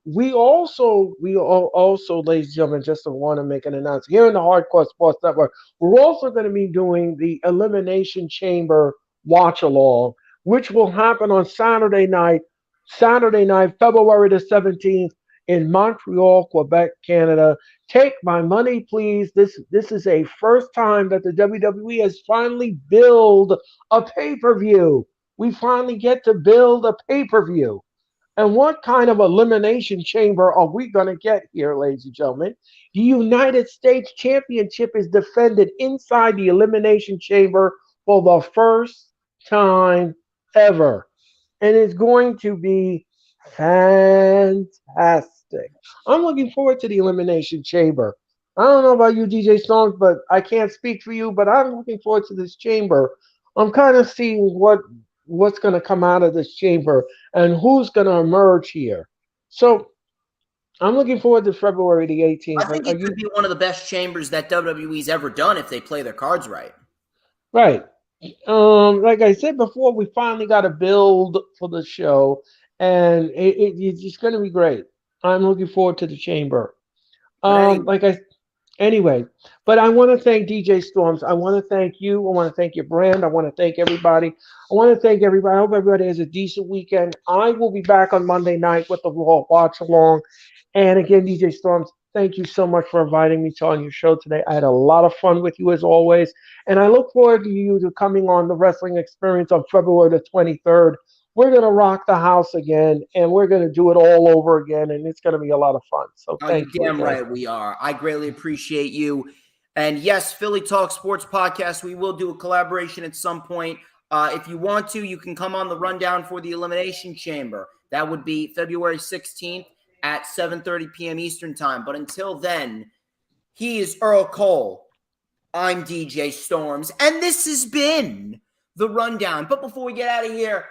We also, ladies and gentlemen, just want to make an announcement here in the Hardcore Sports Network. We're also going to be doing the Elimination Chamber watch along, which will happen on Saturday night, February the 17th in Montreal, Quebec, Canada. Take my money, please. This is a first time that the WWE has finally built a pay-per-view. We finally get to build a pay-per-view. And what kind of elimination chamber are we going to get here, ladies and gentlemen? The United States Championship is defended inside the elimination chamber for the first time ever. And it's going to be fantastic. fantastic. I'm looking forward to the Elimination Chamber. I don't know about you, DJ Storms, but I can't speak for you, but I'm looking forward to this chamber. I'm kind of seeing what's going to come out of this chamber and who's going to emerge here. So I'm looking forward to February the 18th. I think it could be one of the best chambers that WWE's ever done if they play their cards right. Right. Like I said before, we finally got a build for the show, and it's going to be great. I'm looking forward to the chamber. Anyway, but I want to thank DJ Storms. I want to thank you. I want to thank your brand. I want to thank everybody. I want to thank everybody. I hope everybody has a decent weekend. I will be back on Monday night with the Raw Watch Along. And again, DJ Storms, thank you so much for inviting me to on your show today. I had a lot of fun with you as always. And I look forward to you to coming on the Wrestling Experience on February the 23rd. We're going to rock the house again, and we're going to do it all over again, and it's going to be a lot of fun. So thank you. Damn right we are. I greatly appreciate you. And yes, Philly Talk Sports Podcast, we will do a collaboration at some point. If you want to, you can come on the rundown for the Elimination Chamber. That would be February 16th at 7:30 p.m. Eastern Time. But until then, he is Earl Cole. I'm DJ Storms, and this has been the Rundown. But before we get out of here,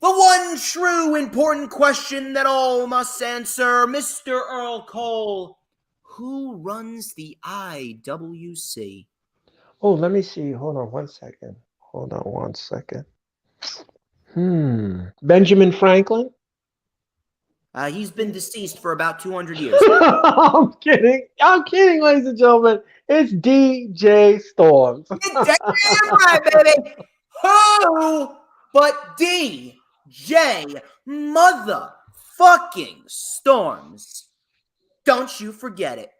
the one true important question that all must answer, Mr. Earl Cole, who runs the IWC? Oh, let me see. Hold on one second. Benjamin Franklin? He's been deceased for about 200 years. I'm kidding, ladies and gentlemen. It's DJ Storms. You're damn right, baby. Who but DJ motherfucking Storms? Don't you forget it.